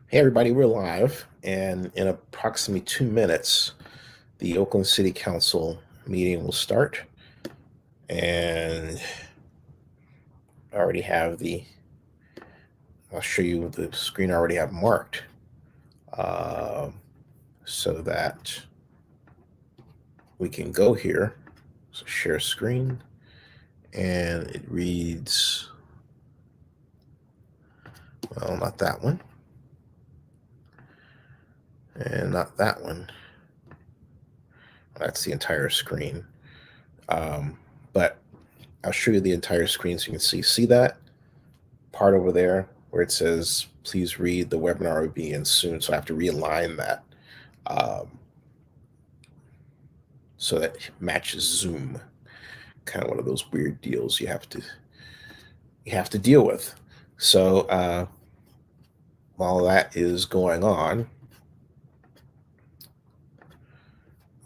Hey everybody, we're live, and in approximately 2 minutes, the Oakland City Council meeting will start. And I already have I'll show you the screen I already have marked, so that we can go here. So share screen, and it reads, well, not that one, and not that one. That's the entire screen. But I'll show you the entire screen so you can see that part over there where it says, please read, the webinar will begin soon. So I have to realign that so that it matches Zoom. Kind of one of those weird deals you have to deal with. So while that is going on,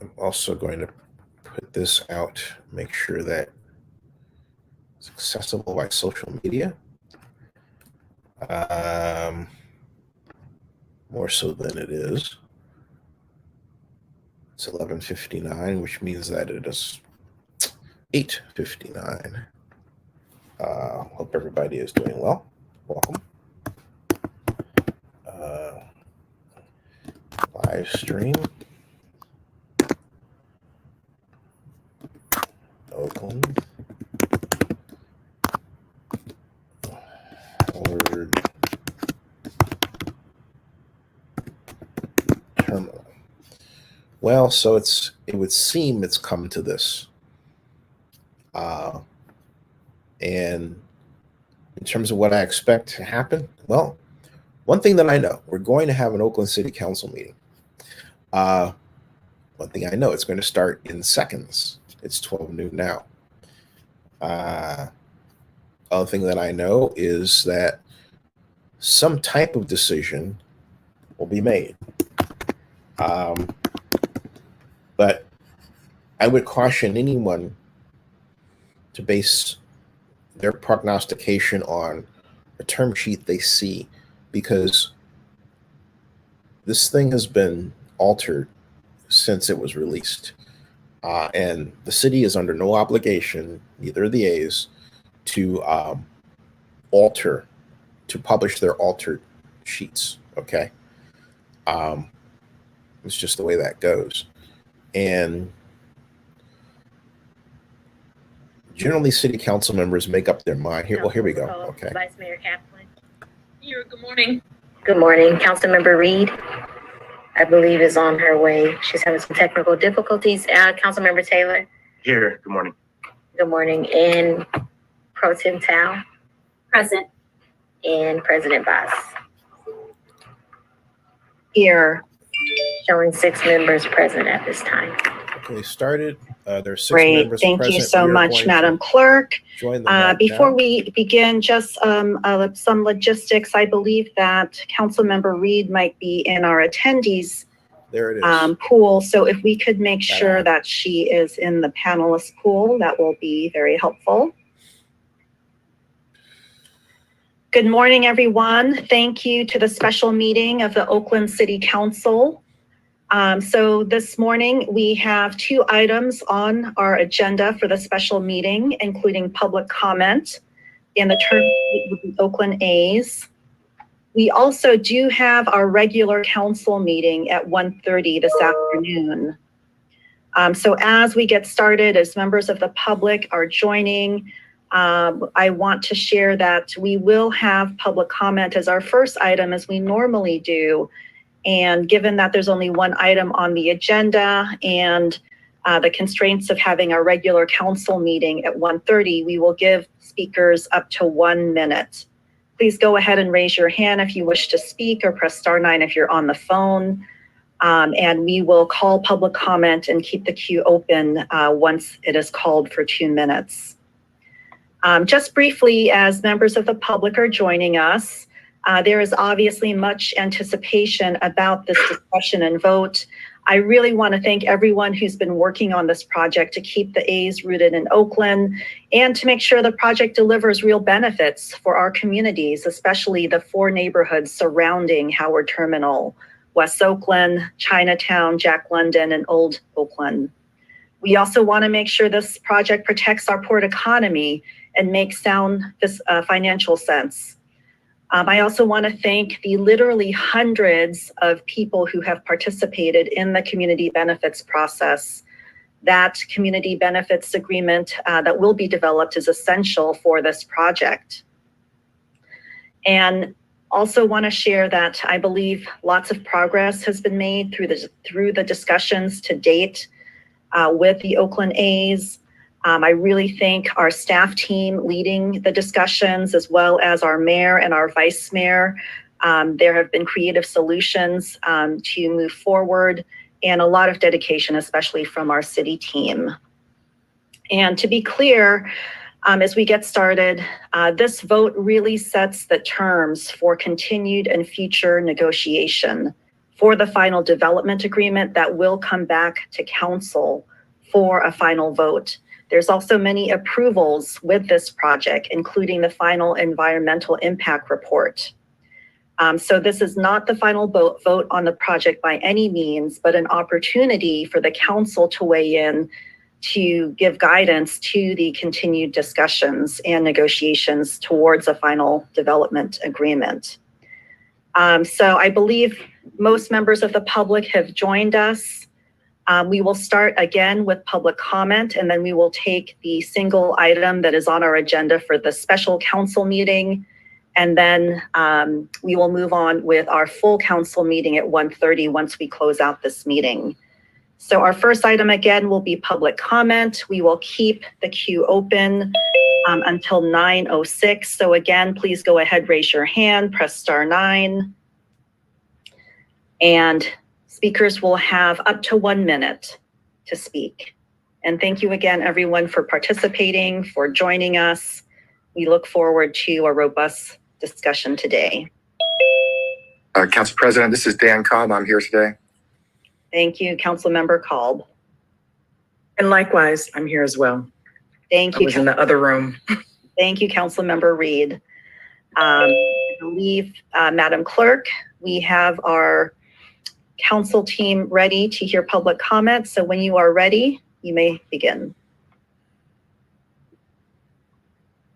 I'm also going to put this out, make sure that it's accessible by social media. More so than it is. It's 11:59, which means that it is 8:59. Hope everybody is doing well. Welcome. Live stream. Oakland. Howard Terminal. Well, so it would seem it's come to this. And in terms of what I expect to happen, well, one thing that I know, we're going to have an Oakland City Council meeting. One thing I know, it's going to start in seconds. It's 12 noon now. Other thing that I know is that some type of decision will be made. But I would caution anyone to base their prognostication on a term sheet they see, because this thing has been altered since it was released. And the city is under no obligation, neither of the A's, to publish their altered sheets, okay? It's just the way that goes. And generally, city council members make up their mind. Here we go. Okay. Vice Mayor Kaplan. Here. Good morning. Good morning. Councilmember Reed, I believe, is on her way. She's having some technical difficulties. Councilmember Taylor. Here. Good morning. Good morning. And Pro Tem Tao. Present. And President Bass. Here. Showing 6 members present at this time. Okay, started. There's 6 Great. members Thank present. you so much, Madam Clerk. Join the Before now. we begin, just some logistics. I believe that Councilmember Reed might be in our attendees there it is. Pool. So if we could make sure that she is in the panelist pool, that will be very helpful. Good morning, everyone. Thank you to the special meeting of the Oakland City Council. So this morning we have 2 items on our agenda for the special meeting, including public comment and the term with the Oakland A's. We also do have our regular council meeting at 1:30 this afternoon. So as we get started, as members of the public are joining, I want to share that we will have public comment as our first item, as we normally do. And given that there's only 1 item on the agenda and the constraints of having our regular council meeting at 1:30, we will give speakers up to 1 minute. Please go ahead and raise your hand if you wish to speak, or press *9 if you're on the phone. And we will call public comment and keep the queue open once it is called for 2 minutes. Just briefly, as members of the public are joining us, there is obviously much anticipation about this discussion and vote. I really want to thank everyone who's been working on this project to keep the A's rooted in Oakland and to make sure the project delivers real benefits for our communities, especially the 4 neighborhoods surrounding Howard Terminal: West Oakland, Chinatown, Jack London, and Old Oakland. We also want to make sure this project protects our port economy and makes sound financial sense. I also want to thank the literally hundreds of people who have participated in the community benefits process. That community benefits agreement that will be developed is essential for this project. And also want to share that I believe lots of progress has been made through the discussions to date with the Oakland A's. I really thank our staff team leading the discussions, as well as our mayor and our vice mayor. There have been creative solutions to move forward and a lot of dedication, especially from our city team. And to be clear, as we get started, this vote really sets the terms for continued and future negotiation for the final development agreement that will come back to council for a final vote. There's also many approvals with this project, including the final environmental impact report. So this is not the final vote on the project by any means, but an opportunity for the council to weigh in to give guidance to the continued discussions and negotiations towards a final development agreement. So I believe most members of the public have joined us. We will start again with public comment, and then we will take the single item that is on our agenda for the special council meeting. And then we will move on with our full council meeting at 1:30 once we close out this meeting. So our first item again will be public comment. We will keep the queue open until 9:06. So again, please go ahead, raise your hand, press *9. And speakers will have up to 1 minute to speak. And thank you again, everyone, for participating, for joining us. We look forward to a robust discussion today. Council President, this is Dan Cobb. I'm here today. Thank you, Councilmember Kolb. And likewise, I'm here as well. Thank I you. was in the other room. Thank you, Councilmember Reed. I believe, Madam Clerk, we have our council team ready to hear public comments. So when you are ready, you may begin.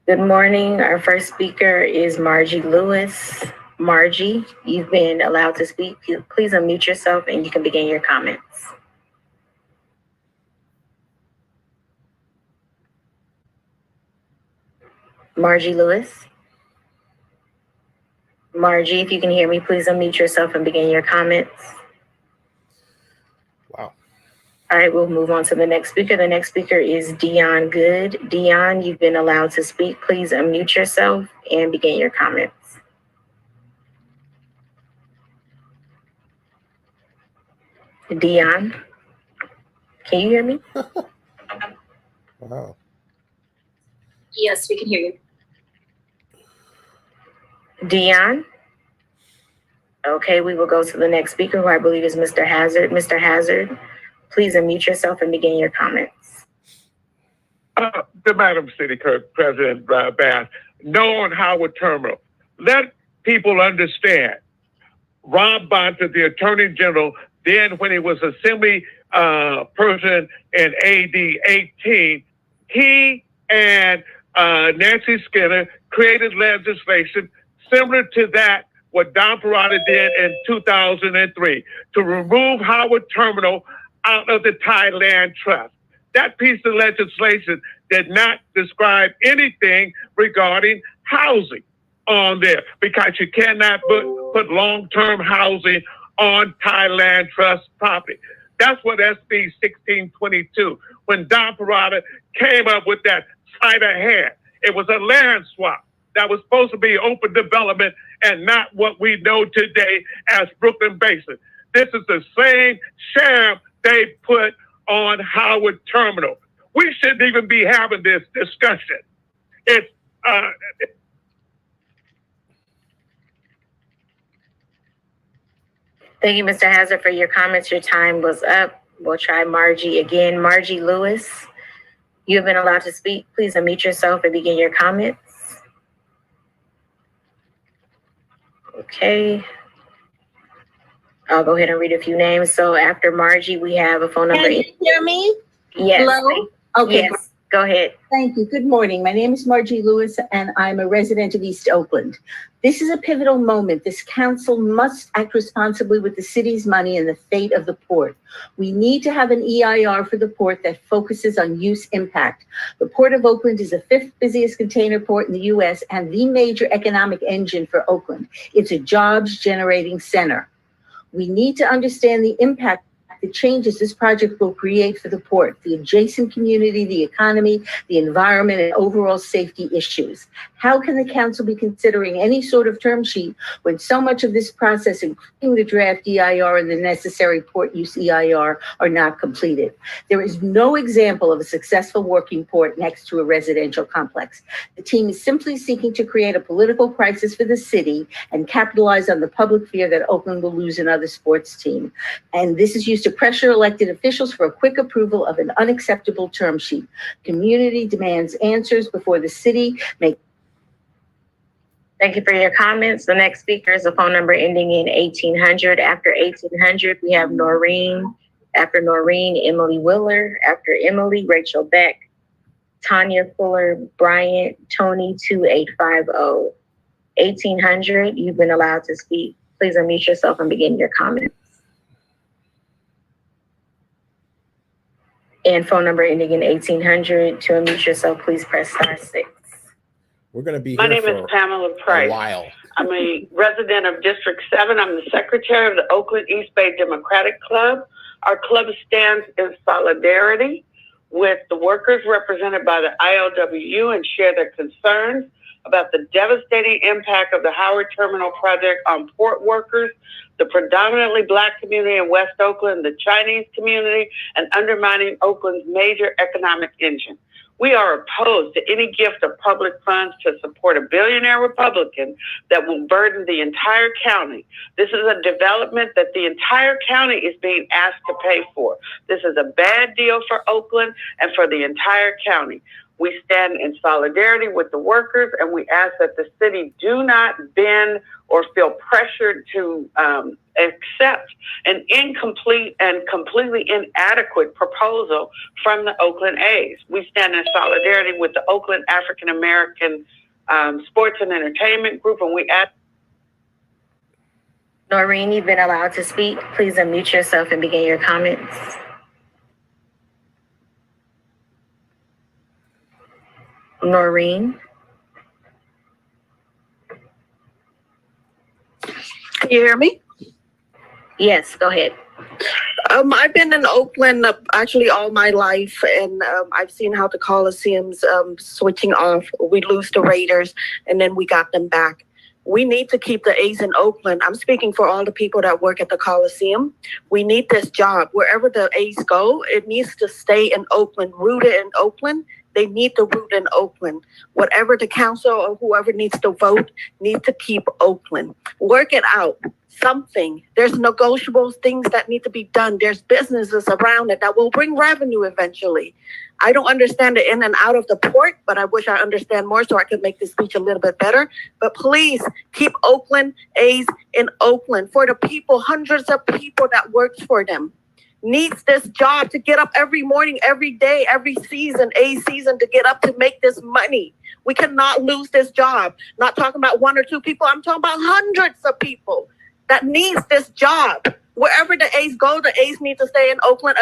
Good morning. Our first speaker is Margie Lewis. Margie, you've been allowed to speak. Please unmute yourself and you can begin your comments. Margie Lewis. Margie, if you can hear me, please unmute yourself and begin your comments. Wow. All right, we'll move on to the next speaker. The next speaker is Dion Good. Dion, you've been allowed to speak. Please unmute yourself and begin your comments. Dion, can you hear me? Wow. Yes, we can hear you. Dion? Okay, we will go to the next speaker, who I believe is Mr. Hazard. Mr. Hazard, please unmute yourself and begin your comments. The Madam City President Bass, known Howard Terminal. Let people understand. Rob Bonta, the Attorney General, then when he was Assembly person in AD 18, he and Nancy Skinner created legislation similar to that what Don Parada did in 2003 to remove Howard Terminal out of the Thailand Trust. That piece of legislation did not describe anything regarding housing on there because you cannot put long-term housing on Thailand Trust property. That's what SB 1622, when Don Parada came up with that Snyder had. It was a land swap that was supposed to be open development and not what we know today as Brooklyn Basin. This is the same sham they put on Howard Terminal. We shouldn't even be having this discussion. It's Thank you, Mr. Hazard, for your comments. Your time was up. We'll try Margie again. Margie Lewis, you have been allowed to speak. Please unmute yourself and begin your comments. Okay. I'll go ahead and read a few names. So after Margie, we have a phone number. Can you hear me? Yes. Hello? Okay. Yes. Go ahead. Thank you. Good morning. My name is Margie Lewis, and I'm a resident of East Oakland. This is a pivotal moment. This council must act responsibly with the city's money and the fate of the port. We need to have an EIR for the port that focuses on use impact. The Port of Oakland is the 5th busiest container port in the U.S. and the major economic engine for Oakland. It's a jobs-generating center. We need to understand the impact, the changes this project will create for the port, the adjacent community, the economy, the environment, and overall safety issues. How can the council be considering any sort of term sheet when so much of this process, including the draft EIR and the necessary port use EIR, are not completed? There is no example of a successful working port next to a residential complex. The team is simply seeking to create a political crisis for the city and capitalize on the public fear that Oakland will lose another sports team. And this is used to pressure elected officials for a quick approval of an unacceptable term sheet. Community demands answers before the city makes. Thank you for your comments. The next speaker is a phone number ending in 1800. After 1800, we have Noreen. After Noreen, Emily Willer. After Emily, Rachel Beck, Tanya Fuller, Bryant, Tony 2850. 1800, you've been allowed to speak. Please unmute yourself and begin your comments. And phone number ending in 1800. To unmute yourself, please press *6. We're going to be My here name is Pamela for a Price. while. I'm a resident of District 7. I'm the secretary of the Oakland East Bay Democratic Club. Our club stands in solidarity with the workers represented by the ILWU and share their concerns about the devastating impact of the Howard Terminal project on port workers, the predominantly Black community in West Oakland, the Chinese community, and undermining Oakland's major economic engine. We are opposed to any gift of public funds to support a billionaire Republican that will burden the entire county. This is a development that the entire county is being asked to pay for. This is a bad deal for Oakland and for the entire county. We stand in solidarity with the workers, and we ask that the city do not bend or feel pressured to accept an incomplete and completely inadequate proposal from the Oakland A's. We stand in solidarity with the Oakland African American Sports and Entertainment Group, and we ask. Noreen, you've been allowed to speak. Please unmute yourself and begin your comments. Noreen. Can you hear me? Yes, go ahead. I've been in Oakland actually all my life, and I've seen how the Coliseum's switching off. We lose the Raiders, and then we got them back. We need to keep the A's in Oakland. I'm speaking for all the people that work at the Coliseum. We need this job. Wherever the A's go, it needs to stay in Oakland, rooted in Oakland. They need to root in Oakland. Whatever the council or whoever needs to vote, need to keep Oakland. Work it out. Something. There's negotiables, things that need to be done. There's businesses around it that will bring revenue eventually. I don't understand the in and out of the port, but I wish I understand more so I could make this speech a little bit better. But please keep Oakland A's in Oakland for the people, hundreds of people that works for them. Needs this job to get up every morning, every day, every season, A season, to get up to make this money. We cannot lose this job. Not talking about one or two people. I'm talking about hundreds of people that needs this job. Wherever the A's go, the A's need to stay in Oakland.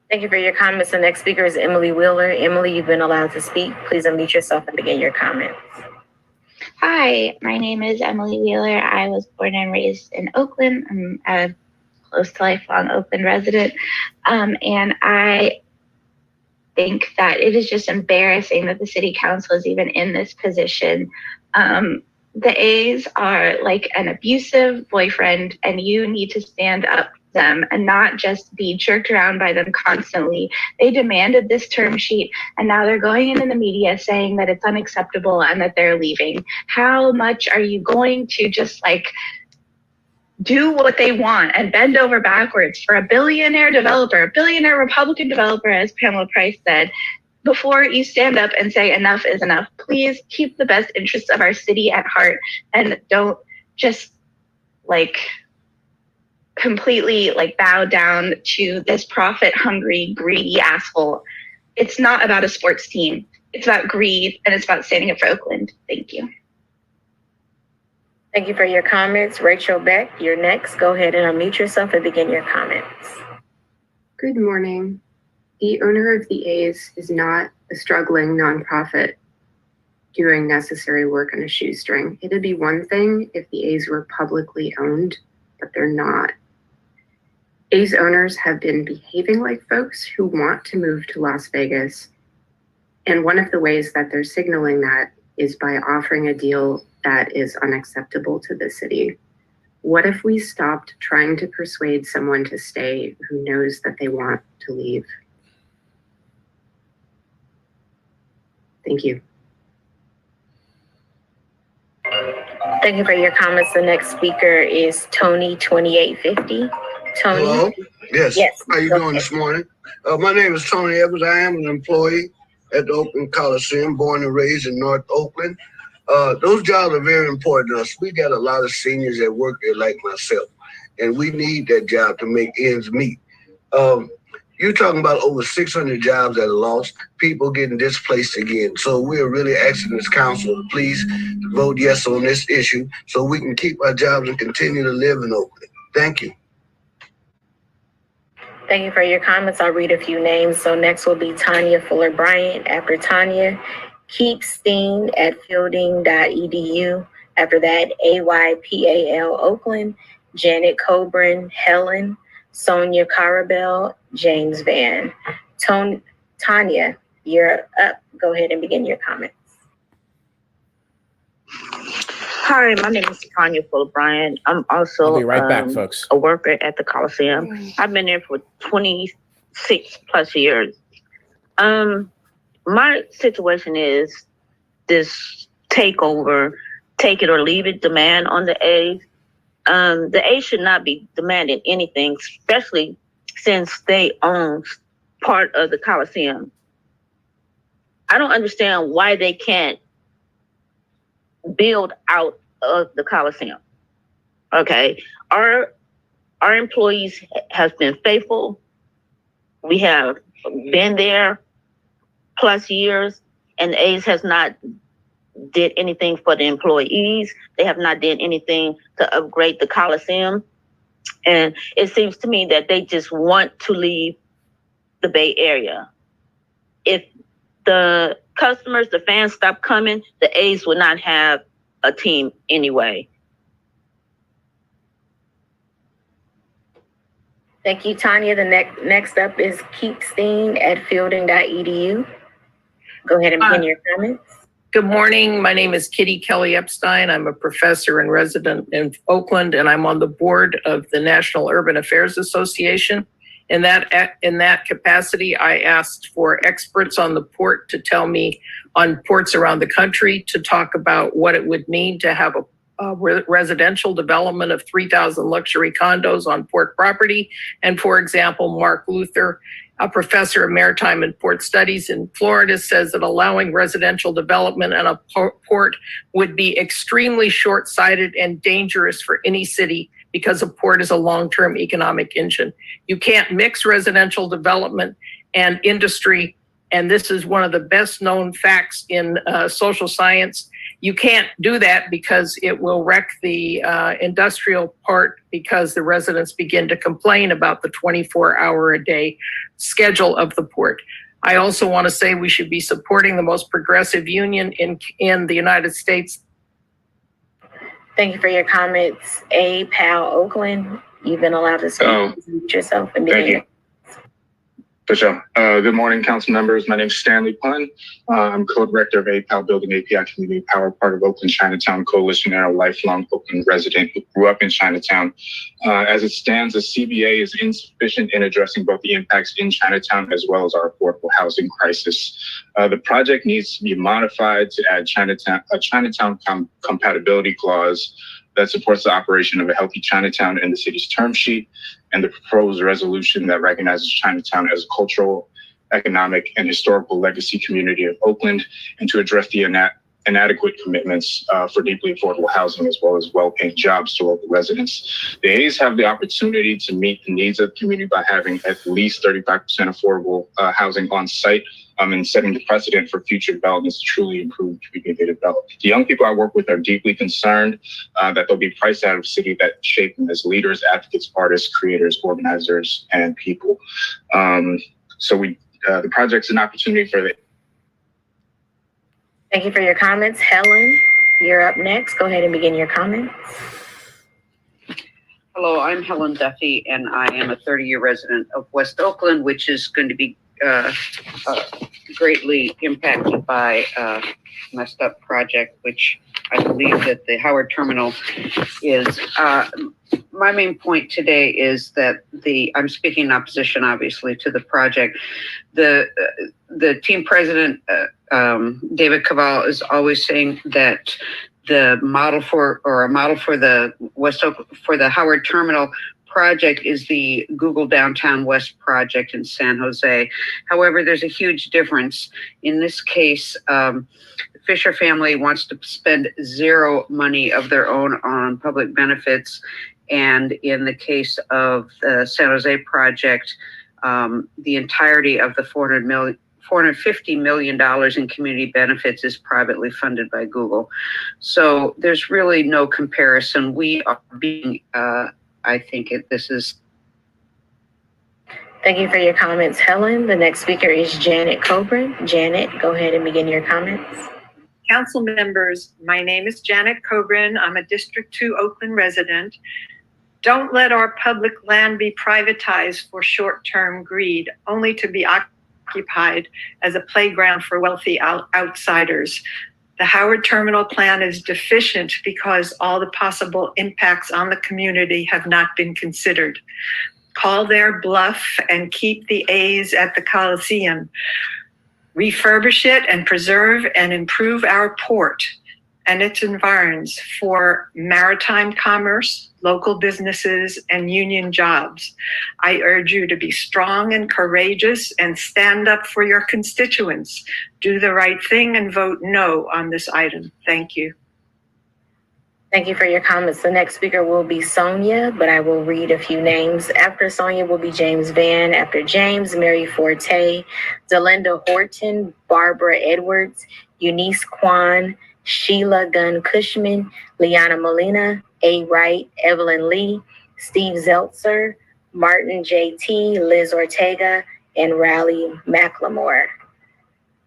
Thank you for your comments. The next speaker is Emily Wheeler. Emily, you've been allowed to speak. Please unmute yourself and begin your comments. Hi, my name is Emily Wheeler. I was born and raised in Oakland. I'm a close to lifelong Oakland resident. And I think that it is just embarrassing that the city council is even in this position. The A's are like an abusive boyfriend, and you need to stand up to them and not just be jerked around by them constantly. They demanded this term sheet, and now they're going into the media saying that it's unacceptable and that they're leaving. How much are you going to just like do what they want and bend over backwards for a billionaire developer, a billionaire Republican developer, as Pamela Price said, before you stand up and say enough is enough. Please keep the best interests of our city at heart and don't just completely bow down to this profit hungry, greedy asshole. It's not about a sports team. It's about greed, and it's about standing up for Oakland. Thank you. Thank you for your comments. Rachel Beck, you're next. Go ahead and unmute yourself and begin your comments. Good morning. The owner of the A's is not a struggling nonprofit doing necessary work on a shoestring. It'd be one thing if the A's were publicly owned, but they're not. A's owners have been behaving like folks who want to move to Las Vegas. And one of the ways that they're signaling that is by offering a deal that is unacceptable to the city. What if we stopped trying to persuade someone to stay who knows that they want to leave? Thank you. Thank you for your comments. The next speaker is Tony 2850. Tony. Hello? Yes. Yes. How you doing this morning? My name is Tony Evans. I am an employee at the Oakland Coliseum, born and raised in North Oakland. Those jobs are very important to us. We got a lot of seniors that work there like myself, and we need that job to make ends meet. You're talking about over 600 jobs that are lost, people getting displaced again. So we're really asking this council to please vote yes on this issue so we can keep our jobs and continue to live in Oakland. Thank you. Thank you for your comments. I'll read a few names. So next will be Tanya Fuller Bryant. After Tanya, Keep Steen at fielding.edu. After that, AYPAL Oakland, Janet Coburn, Helen, Sonia Carabell, James Van. Tanya, you're up. Go ahead and begin your comments. Hi, my name is Tanya Fuller Bryant. I'm also I'll be right back, folks. a worker at the Coliseum. I've been there for 26 plus years. My situation is this takeover, take it or leave it demand on the A's. The A's should not be demanding anything, especially since they own part of the Coliseum. I don't understand why they can't build out of the Coliseum. Okay, our employees have been faithful. We have been there plus years, and the A's has not did anything for the employees. They have not did anything to upgrade the Coliseum. And it seems to me that they just want to leave the Bay Area. If the customers, the fans stop coming, the A's would not have a team anyway. Thank you, Tanya. The next up is Keep Steen at fielding.edu. Go ahead and begin your comments. Good morning. My name is Kitty Kelly Epstein. I'm a professor and resident in Oakland, and I'm on the board of the National Urban Affairs Association. In that capacity, I asked for experts on the port to tell me on ports around the country to talk about what it would mean to have a residential development of 3,000 luxury condos on port property. And for example, Mark Luther, a professor of maritime and port studies in Florida, says that allowing residential development on a port would be extremely short-sighted and dangerous for any city because a port is a long-term economic engine. You can't mix residential development and industry, and this is one of the best known facts in social science. You can't do that because it will wreck the industrial part because the residents begin to complain about the 24-hour-a-day schedule of the port. I also want to say we should be supporting the most progressive union in the United States. Thank you for your comments. APAL Oakland, you've been allowed to speak yourself and begin your. For sure. Good morning, council members. My name is Stanley Pun. I'm co-director of APAL Building API Community Power, part of Oakland Chinatown Coalition, and a lifelong Oakland resident who grew up in Chinatown. As it stands, the CBA is insufficient in addressing both the impacts in Chinatown as well as our affordable housing crisis. The project needs to be modified to add a Chinatown compatibility clause that supports the operation of a healthy Chinatown in the city's term sheet, and the proposed resolution that recognizes Chinatown as a cultural, economic, and historical legacy community of Oakland, and to address the inadequate commitments for deeply affordable housing as well as well-paying jobs to local residents. The A's have the opportunity to meet the needs of the community by having at least 35% affordable housing on site, and setting the precedent for future developments to truly improve community development. The young people I work with are deeply concerned that they'll be priced out of a city that shaped them as leaders, advocates, artists, creators, organizers, and people. The project's an opportunity for the. Thank you for your comments. Helen, you're up next. Go ahead and begin your comments. Hello, I'm Helen Duffy, and I am a 30-year resident of West Oakland, which is going to be greatly impacted by a messed up project, which I believe that the Howard Terminal is. My main point today is that I'm speaking in opposition, obviously, to the project. The team president, David Cavall, is always saying that a model for the Howard Terminal project is the Google Downtown West project in San Jose. However, there's a huge difference. In this case, the Fisher family wants to spend zero money of their own on public benefits. And in the case of the San Jose project, the entirety of the $450 million in community benefits is privately funded by Google. So there's really no comparison. We are being, this is. Thank you for your comments, Helen. The next speaker is Janet Coburn. Janet, go ahead and begin your comments. Council members, my name is Janet Coburn. I'm a District 2 Oakland resident. Don't let our public land be privatized for short-term greed, only to be occupied as a playground for wealthy outsiders. The Howard Terminal plan is deficient because all the possible impacts on the community have not been considered. Call their bluff and keep the A's at the Coliseum. Refurbish it and preserve and improve our port and its environs for maritime commerce, local businesses, and union jobs. I urge you to be strong and courageous and stand up for your constituents. Do the right thing and vote no on this item. Thank you. Thank you for your comments. The next speaker will be Sonia, but I will read a few names. After Sonia will be James Van. After James, Mary Forte, Delinda Horton, Barbara Edwards, Eunice Kwan, Sheila Gunn Cushman, Lyanna Molina, A. Wright, Evelyn Lee, Steve Zeltzer, Martin J.T., Liz Ortega, and Raleigh McLemore.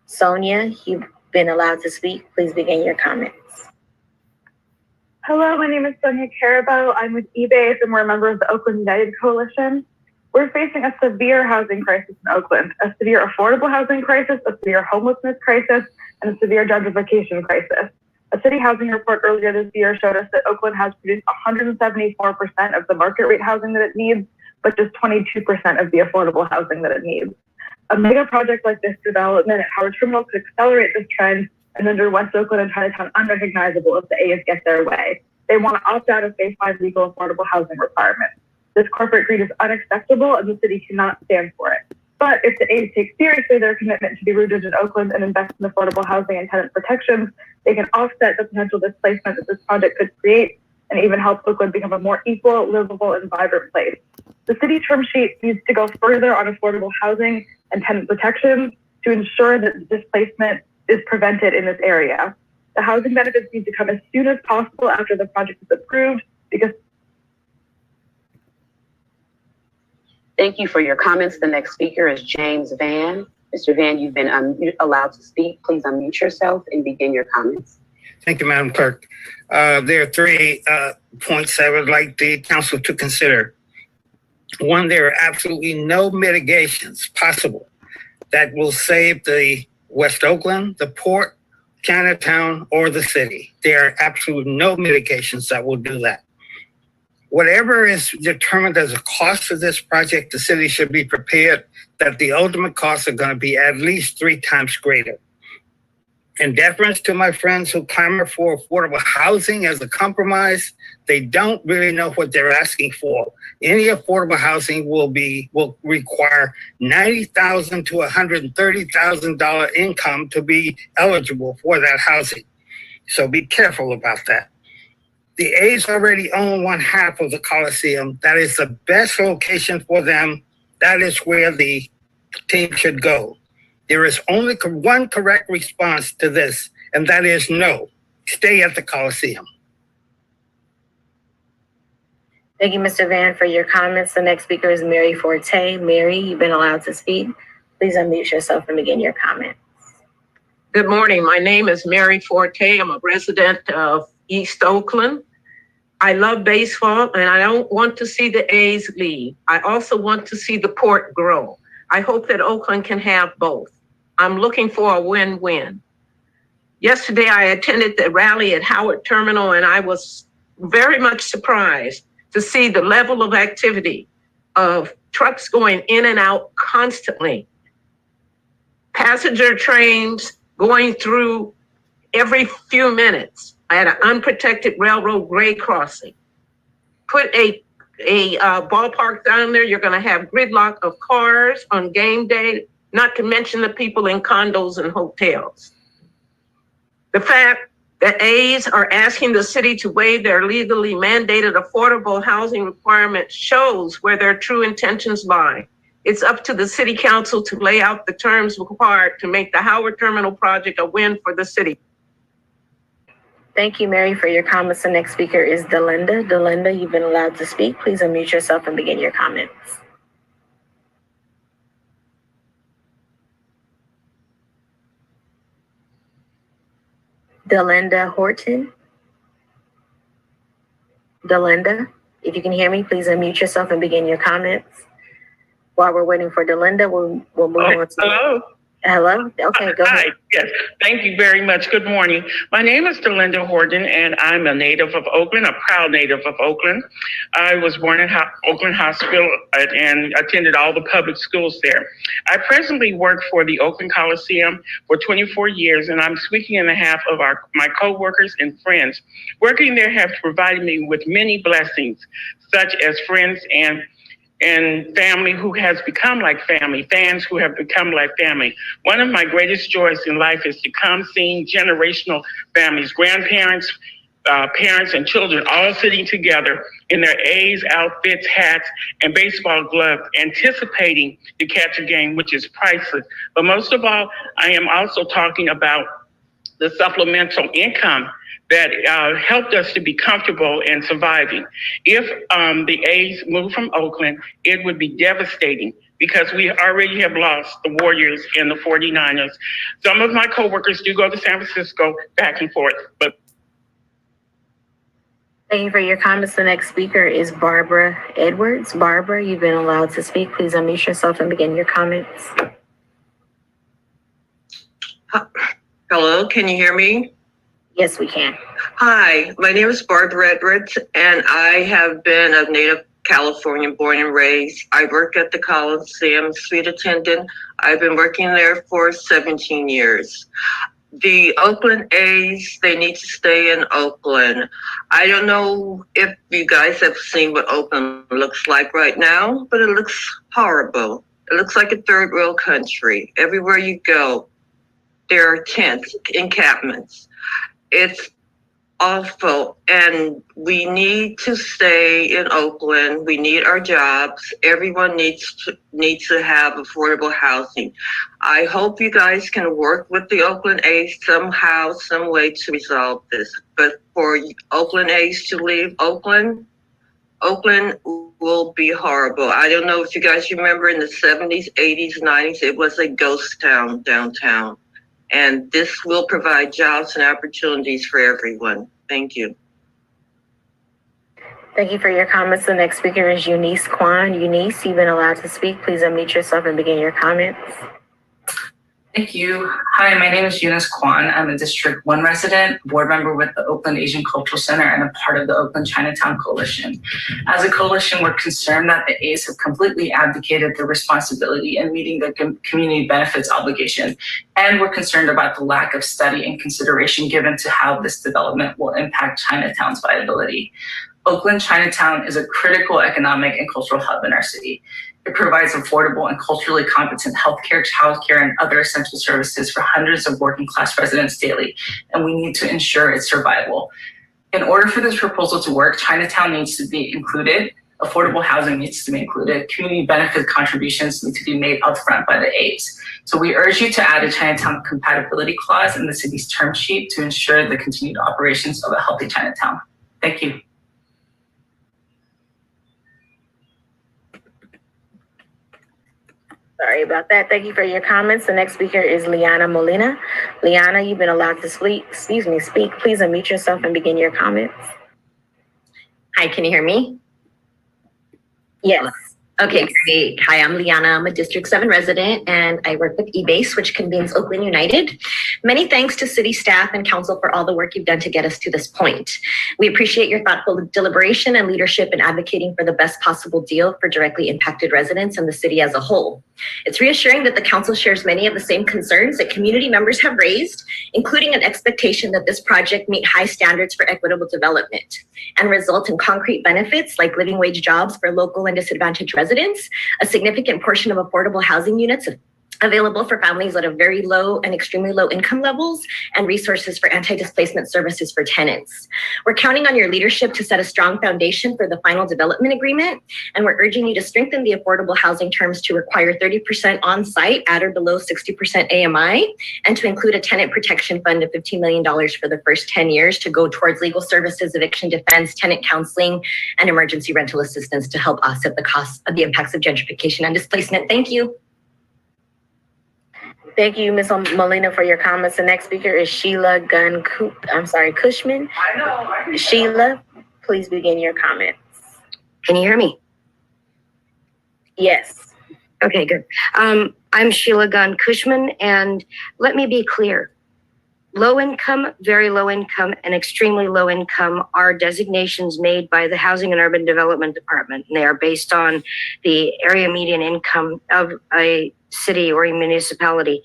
Sonia, you've been allowed to speak. Please begin your comments. Hello, my name is Sonia Carabo. I'm with eBay and we're a member of the Oakland United Coalition. We're facing a severe housing crisis in Oakland, a severe affordable housing crisis, a severe homelessness crisis, and a severe gentrification crisis. A city housing report earlier this year showed us that Oakland has produced 174% of the market rate housing that it needs, but just 22% of the affordable housing that it needs. A mega project like this development at Howard Terminal could accelerate this trend and render West Oakland and Chinatown unrecognizable if the A's get their way. They want to opt out of Phase 5 legal affordable housing requirements. This corporate greed is unacceptable and the city cannot stand for it. But if the A's take seriously their commitment to be rooted in Oakland and invest in affordable housing and tenant protections, they can offset the potential displacement that this project could create and even help Oakland become a more equal, livable, and vibrant place. The city term sheet needs to go further on affordable housing and tenant protections to ensure that displacement is prevented in this area. The housing benefits need to come as soon as possible after the project is approved because. Thank you for your comments. The next speaker is James Van. Mr. Van, you've been allowed to speak. Please unmute yourself and begin your comments. Thank you, Madam Clerk. There are 3 points I would like the council to consider. One, there are absolutely no mitigations possible that will save the West Oakland, the port, Chinatown, or the city. There are absolutely no mitigations that will do that. Whatever is determined as a cost of this project, the city should be prepared that the ultimate costs are going to be at least 3 times greater. In deference to my friends who clamor for affordable housing as a compromise, they don't really know what they're asking for. Any affordable housing will require $90,000 to $130,000 income to be eligible for that housing. So be careful about that. The A's already own one half of the Coliseum. That is the best location for them. That is where the team should go. There is only one correct response to this, and that is no. Stay at the Coliseum. Thank you, Mr. Van, for your comments. The next speaker is Mary Forte. Mary, you've been allowed to speak. Please unmute yourself and begin your comment. Good morning. My name is Mary Forte. I'm a resident of East Oakland. I love baseball, and I don't want to see the A's leave. I also want to see the port grow. I hope that Oakland can have both. I'm looking for a win-win. Yesterday, I attended the rally at Howard Terminal, and I was very much surprised to see the level of activity of trucks going in and out constantly. Passenger trains going through every few minutes. I had an unprotected railroad grade crossing. Put a ballpark down there, you're gonna have gridlock of cars on game day, not to mention the people in condos and hotels. The fact that A's are asking the city to waive their legally mandated affordable housing requirements shows where their true intentions lie. It's up to the city council to lay out the terms required to make the Howard Terminal project a win for the city. Thank you, Mary, for your comments. The next speaker is Delinda. Delinda, you've been allowed to speak. Please unmute yourself and begin your comments. Delinda Horton. Delinda, if you can hear me, please unmute yourself and begin your comments. While we're waiting for Delinda, we'll move on to... Hello? Hello? Okay, go ahead. Hi, yes, thank you very much. Good morning. My name is Delinda Horton, and I'm a native of Oakland, a proud native of Oakland. I was born in Oakland Hospital and attended all the public schools there. I presently work for the Oakland Coliseum for 24 years, and I'm speaking on behalf of my coworkers and friends. Working there have provided me with many blessings, such as friends and family who has become like family, fans who have become like family. One of my greatest joys in life is to come seeing generational families, grandparents, parents, and children all sitting together in their A's outfits, hats, and baseball gloves, anticipating to catch a game, which is priceless. But most of all, I am also talking about the supplemental income that helped us to be comfortable and surviving. If the A's move from Oakland, it would be devastating because we already have lost the Warriors and the 49ers. Some of my coworkers do go to San Francisco back and forth, but Thank you for your comments. The next speaker is Barbara Edwards. Barbara, you've been allowed to speak. Please unmute yourself and begin your comments. Hello, can you hear me? Yes, we can. Hi, my name is Barbara Edwards, and I have been a native California born and raised. I work at the Coliseum, suite attendant. I've been working there for 17 years. The Oakland A's, they need to stay in Oakland. I don't know if you guys have seen what Oakland looks like right now, but it looks horrible. It looks like a third world country. Everywhere you go, there are tents, encampments. It's awful, and we need to stay in Oakland. We need our jobs. Everyone needs to have affordable housing. I hope you guys can work with the Oakland A's somehow, some way to resolve this. But for Oakland A's to leave Oakland will be horrible. I don't know if you guys remember in the 70s, 80s, 90s, it was a ghost town downtown. And this will provide jobs and opportunities for everyone. Thank you. Thank you for your comments. The next speaker is Eunice Kwan. Eunice, you've been allowed to speak. Please unmute yourself and begin your comments. Thank you. Hi, my name is Eunice Kwan. I'm a District 1 resident, board member with the Oakland Asian Cultural Center, and a part of the Oakland Chinatown Coalition. As a coalition, we're concerned that the A's have completely abdicated their responsibility in meeting the community benefits obligation, and we're concerned about the lack of study and consideration given to how this development will impact Chinatown's viability. Oakland Chinatown is a critical economic and cultural hub in our city. It provides affordable and culturally competent healthcare, childcare, and other essential services for hundreds of working class residents daily, and we need to ensure its survival. In order for this proposal to work, Chinatown needs to be included, affordable housing needs to be included, community benefit contributions need to be made upfront by the A's. So we urge you to add a Chinatown compatibility clause in the city's term sheet to ensure the continued operations of a healthy Chinatown. Thank you. Sorry about that. Thank you for your comments. The next speaker is Lyanna Molina. Lyanna, you've been allowed to speak. Please unmute yourself and begin your comments. Hi, can you hear me? Yes. Okay, great. Hi, I'm Lyanna. I'm a District 7 resident, and I work with eBase, which convenes Oakland United. Many thanks to city staff and council for all the work you've done to get us to this point. We appreciate your thoughtful deliberation and leadership in advocating for the best possible deal for directly impacted residents and the city as a whole. It's reassuring that the council shares many of the same concerns that community members have raised, including an expectation that this project meet high standards for equitable development and result in concrete benefits like living wage jobs for local and disadvantaged residents, a significant portion of affordable housing units available for families at a very low and extremely low income levels, and resources for anti-displacement services for tenants. We're counting on your leadership to set a strong foundation for the final development agreement, and we're urging you to strengthen the affordable housing terms to require 30% on-site at or below 60% AMI, and to include a tenant protection fund of $15 million for the first 10 years to go towards legal services, eviction defense, tenant counseling, and emergency rental assistance to help offset the costs of the impacts of gentrification and displacement. Thank you. Thank you, Ms. Molina, for your comments. The next speaker is Sheila Cushman. Sheila, please begin your comments. Can you hear me? Yes. Okay, good. I'm Sheila Gunn Cushman, and let me be clear. Low income, very low income, and extremely low income are designations made by the Housing and Urban Development Department, and they are based on the area median income of a city or a municipality.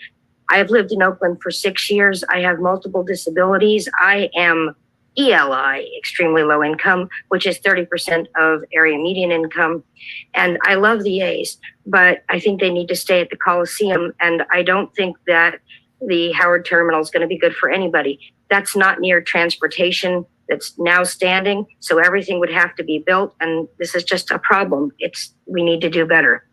I have lived in Oakland for 6 years. I have multiple disabilities. I am ELI, extremely low income, which is 30% of area median income. And I love the A's, but I think they need to stay at the Coliseum. And I don't think that the Howard Terminal is going to be good for anybody. That's not near transportation that's now standing. So everything would have to be built. And this is just a problem. We need to do better.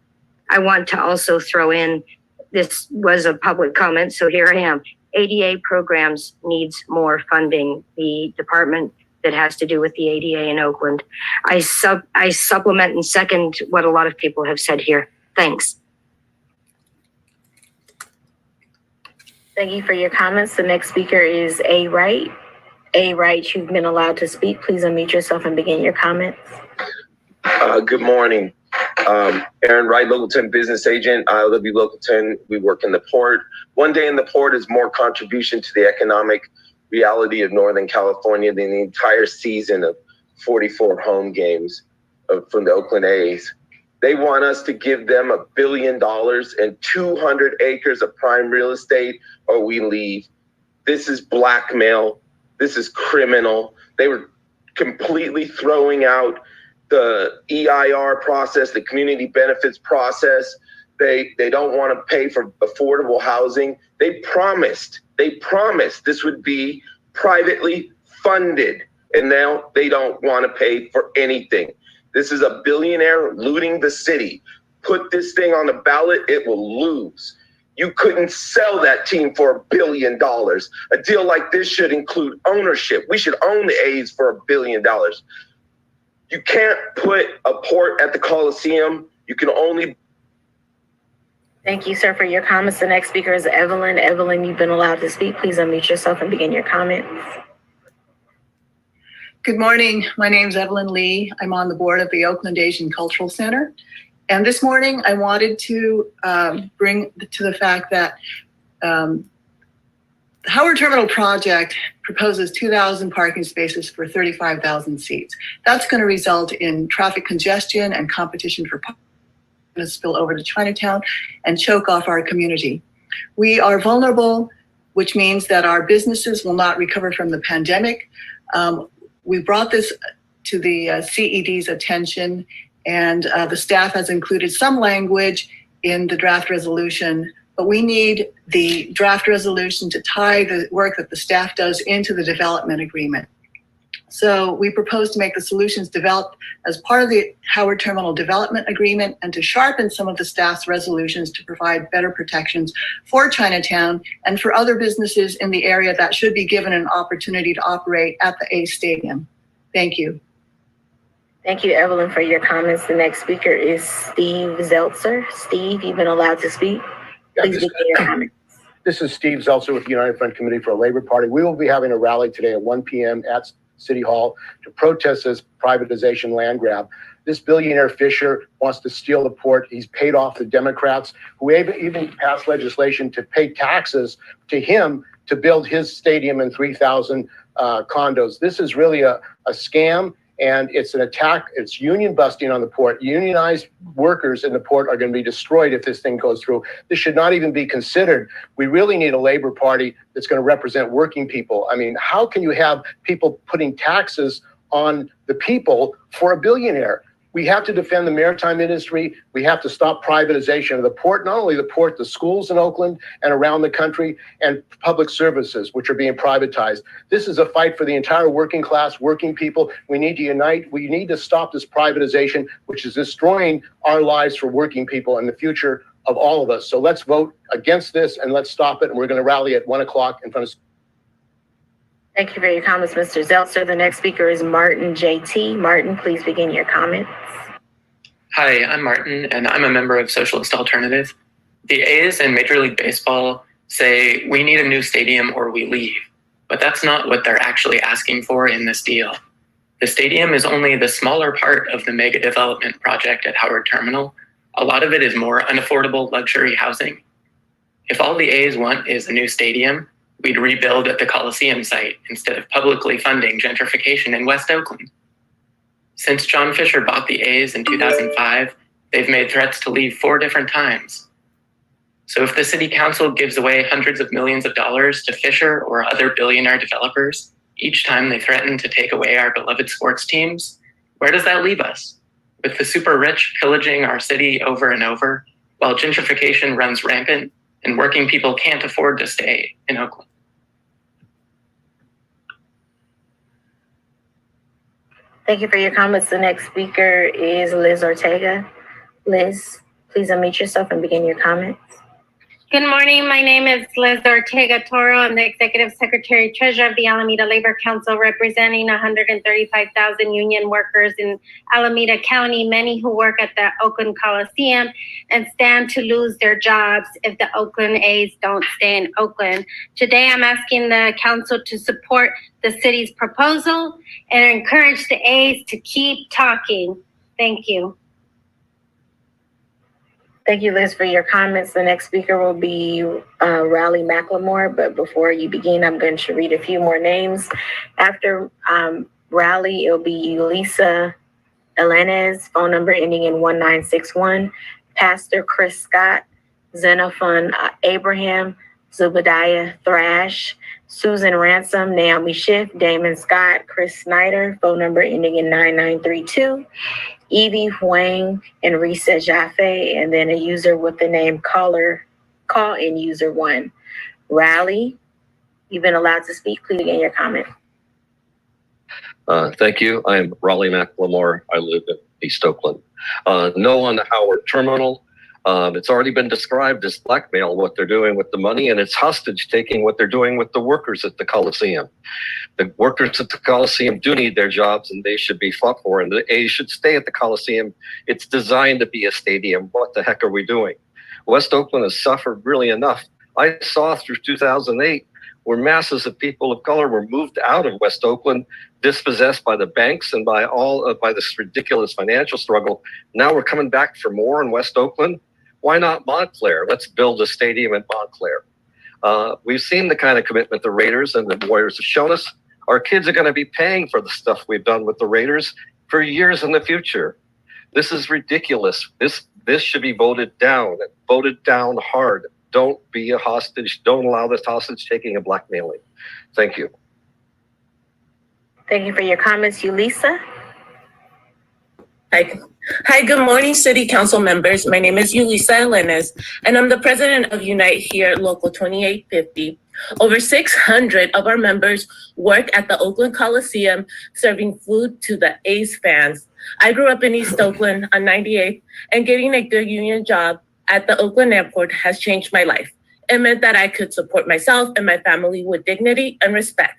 I want to also throw in, this was a public comment, so here I am. ADA programs needs more funding. The department that has to do with the ADA in Oakland. I supplement and second what a lot of people have said here. Thanks. Thank you for your comments. The next speaker is A. Wright. A. Wright, you've been allowed to speak. Please unmute yourself and begin your comments. Good morning. Aaron Wright, Local 10 business agent. I live in Local 10. We work in the port. One day in the port is more contribution to the economic reality of Northern California than the entire season of 44 home games from the Oakland A's. They want us to give them $1 billion and 200 acres of prime real estate, or we leave. This is blackmail. This is criminal. They were completely throwing out the EIR process, the community benefits process. They don't want to pay for affordable housing. They promised this would be privately funded, and now they don't want to pay for anything. This is a billionaire looting the city. Put this thing on the ballot, it will lose. You couldn't sell that team for $1 billion. A deal like this should include ownership. We should own the A's for $1 billion. You can't put a port at the Coliseum. You can only. Thank you, sir, for your comments. The next speaker is Evelyn. Evelyn, you've been allowed to speak. Please unmute yourself and begin your comments. Good morning. My name is Evelyn Lee. I'm on the board of the Oakland Asian Cultural Center. And this morning I wanted to bring to the fact that The Howard Terminal project proposes 2,000 parking spaces for 35,000 seats. That's going to result in traffic congestion and competition for parking to spill over to Chinatown and choke off our community. We are vulnerable, which means that our businesses will not recover from the pandemic. We brought this to the CED's attention, and the staff has included some language in the draft resolution, but we need the draft resolution to tie the work that the staff does into the development agreement. So we propose to make the solutions developed as part of the Howard Terminal Development Agreement and to sharpen some of the staff's resolutions to provide better protections for Chinatown and for other businesses in the area that should be given an opportunity to operate at the A Stadium. Thank you. Thank you, Evelyn, for your comments. The next speaker is Steve Zeltzer. Steve, you've been allowed to speak. Please begin your comments. This is Steve Zeltzer with the United Front Committee for a Labor Party. We will be having a rally today at 1 p.m. at City Hall to protest this privatization land grab. This billionaire Fisher wants to steal the port. He's paid off the Democrats who even passed legislation to pay taxes to him to build his stadium and 3,000 condos. This is really a scam. And it's an attack. It's union busting on the port. Unionized workers in the port are going to be destroyed if this thing goes through. This should not even be considered. We really need a Labor Party that's going to represent working people. I mean, how can you have people putting taxes on the people for a billionaire? We have to defend the maritime industry. We have to stop privatization of the port, not only the port, the schools in Oakland and around the country, and public services, which are being privatized. This is a fight for the entire working class, working people. We need to unite. We need to stop this privatization, which is destroying our lives for working people and the future of all of us. So let's vote against this and let's stop it. And we're going to rally at 1 o'clock in front of. Thank you for your comments, Mr. Zeltzer. The next speaker is Martin JT. Martin, please begin your comments. Hi, I'm Martin, and I'm a member of Socialist Alternative. The A's and Major League Baseball say we need a new stadium or we leave, but that's not what they're actually asking for in this deal. The stadium is only the smaller part of the mega development project at Howard Terminal. A lot of it is more unaffordable luxury housing. If all the A's want is a new stadium, we'd rebuild at the Coliseum site instead of publicly funding gentrification in West Oakland. Since John Fisher bought the A's in 2005, they've made threats to leave 4 different times. So if the city council gives away hundreds of millions of dollars to Fisher or other billionaire developers, each time they threaten to take away our beloved sports teams, where does that leave us? With the super rich pillaging our city over and over, while gentrification runs rampant and working people can't afford to stay in Oakland. Thank you for your comments. The next speaker is Liz Ortega. Liz, please unmute yourself and begin your comments. Good morning. My name is Liz Ortega Toro. I'm the Executive Secretary Treasurer of the Alameda Labor Council, representing 135,000 union workers in Alameda County, many who work at the Oakland Coliseum and stand to lose their jobs if the Oakland A's don't stay in Oakland. Today, I'm asking the council to support the city's proposal and encourage the A's to keep talking. Thank you. Thank you, Liz, for your comments. The next speaker will be Riley McLemore. But before you begin, I'm going to read a few more names. After Riley, it'll be Lisa Elenez, phone number ending in 1961. Pastor Chris Scott, Xenophon Abraham, Zubadiah Thrash, Susan Ransom, Naomi Schiff, Damon Scott, Chris Snyder, phone number ending in 9932. Evie Huang and Risa Jaffe, and then a user with the name call in user 1. Riley, you've been allowed to speak. Please begin your comment. Thank you. I'm Raleigh McLemore. I live in East Oakland. No on the Howard Terminal. It's already been described as blackmail, what they're doing with the money, and it's hostage taking what they're doing with the workers at the Coliseum. The workers at the Coliseum do need their jobs and they should be fought for, and the A's should stay at the Coliseum. It's designed to be a stadium. What the heck are we doing? West Oakland has suffered really enough. I saw through 2008 where masses of people of color were moved out of West Oakland, dispossessed by the banks and by this ridiculous financial struggle. Now we're coming back for more in West Oakland. Why not Montclair? Let's build a stadium in Montclair. We've seen the kind of commitment the Raiders and the Warriors have shown us. Our kids are going to be paying for the stuff we've done with the Raiders for years in the future. This is ridiculous. This should be voted down hard. Don't be a hostage. Don't allow this hostage taking and blackmailing. Thank you. Thank you for your comments, Yulisa. Hi, good morning, City Council members. My name is Yulisa Elenes, and I'm the president of Unite here, Local 2850. Over 600 of our members work at the Oakland Coliseum serving food to the A's fans. I grew up in East Oakland on 98th, and getting a good union job at the Oakland Airport has changed my life. It meant that I could support myself and my family with dignity and respect.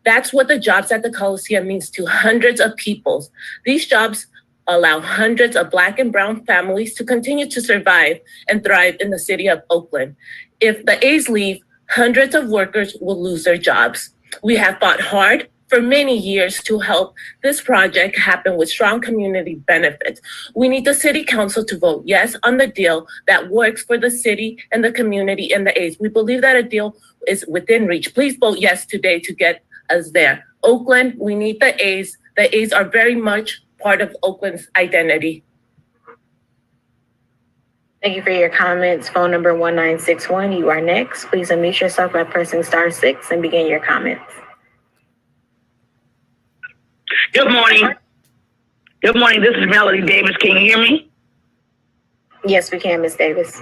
That's what the jobs at the Coliseum means to hundreds of people. These jobs allow hundreds of Black and brown families to continue to survive and thrive in the city of Oakland. If the A's leave, hundreds of workers will lose their jobs. We have fought hard for many years to help this project happen with strong community benefits. We need the City Council to vote yes on the deal that works for the city and the community and the A's. We believe that a deal is within reach. Please vote yes today to get us there. Oakland, we need the A's. The A's are very much part of Oakland's identity. Thank you for your comments. Phone number 1961, you are next. Please unmute yourself by pressing *6 and begin your comments. Good morning. Good morning. This is Melody Davis. Can you hear me? Yes, we can, Ms. Davis.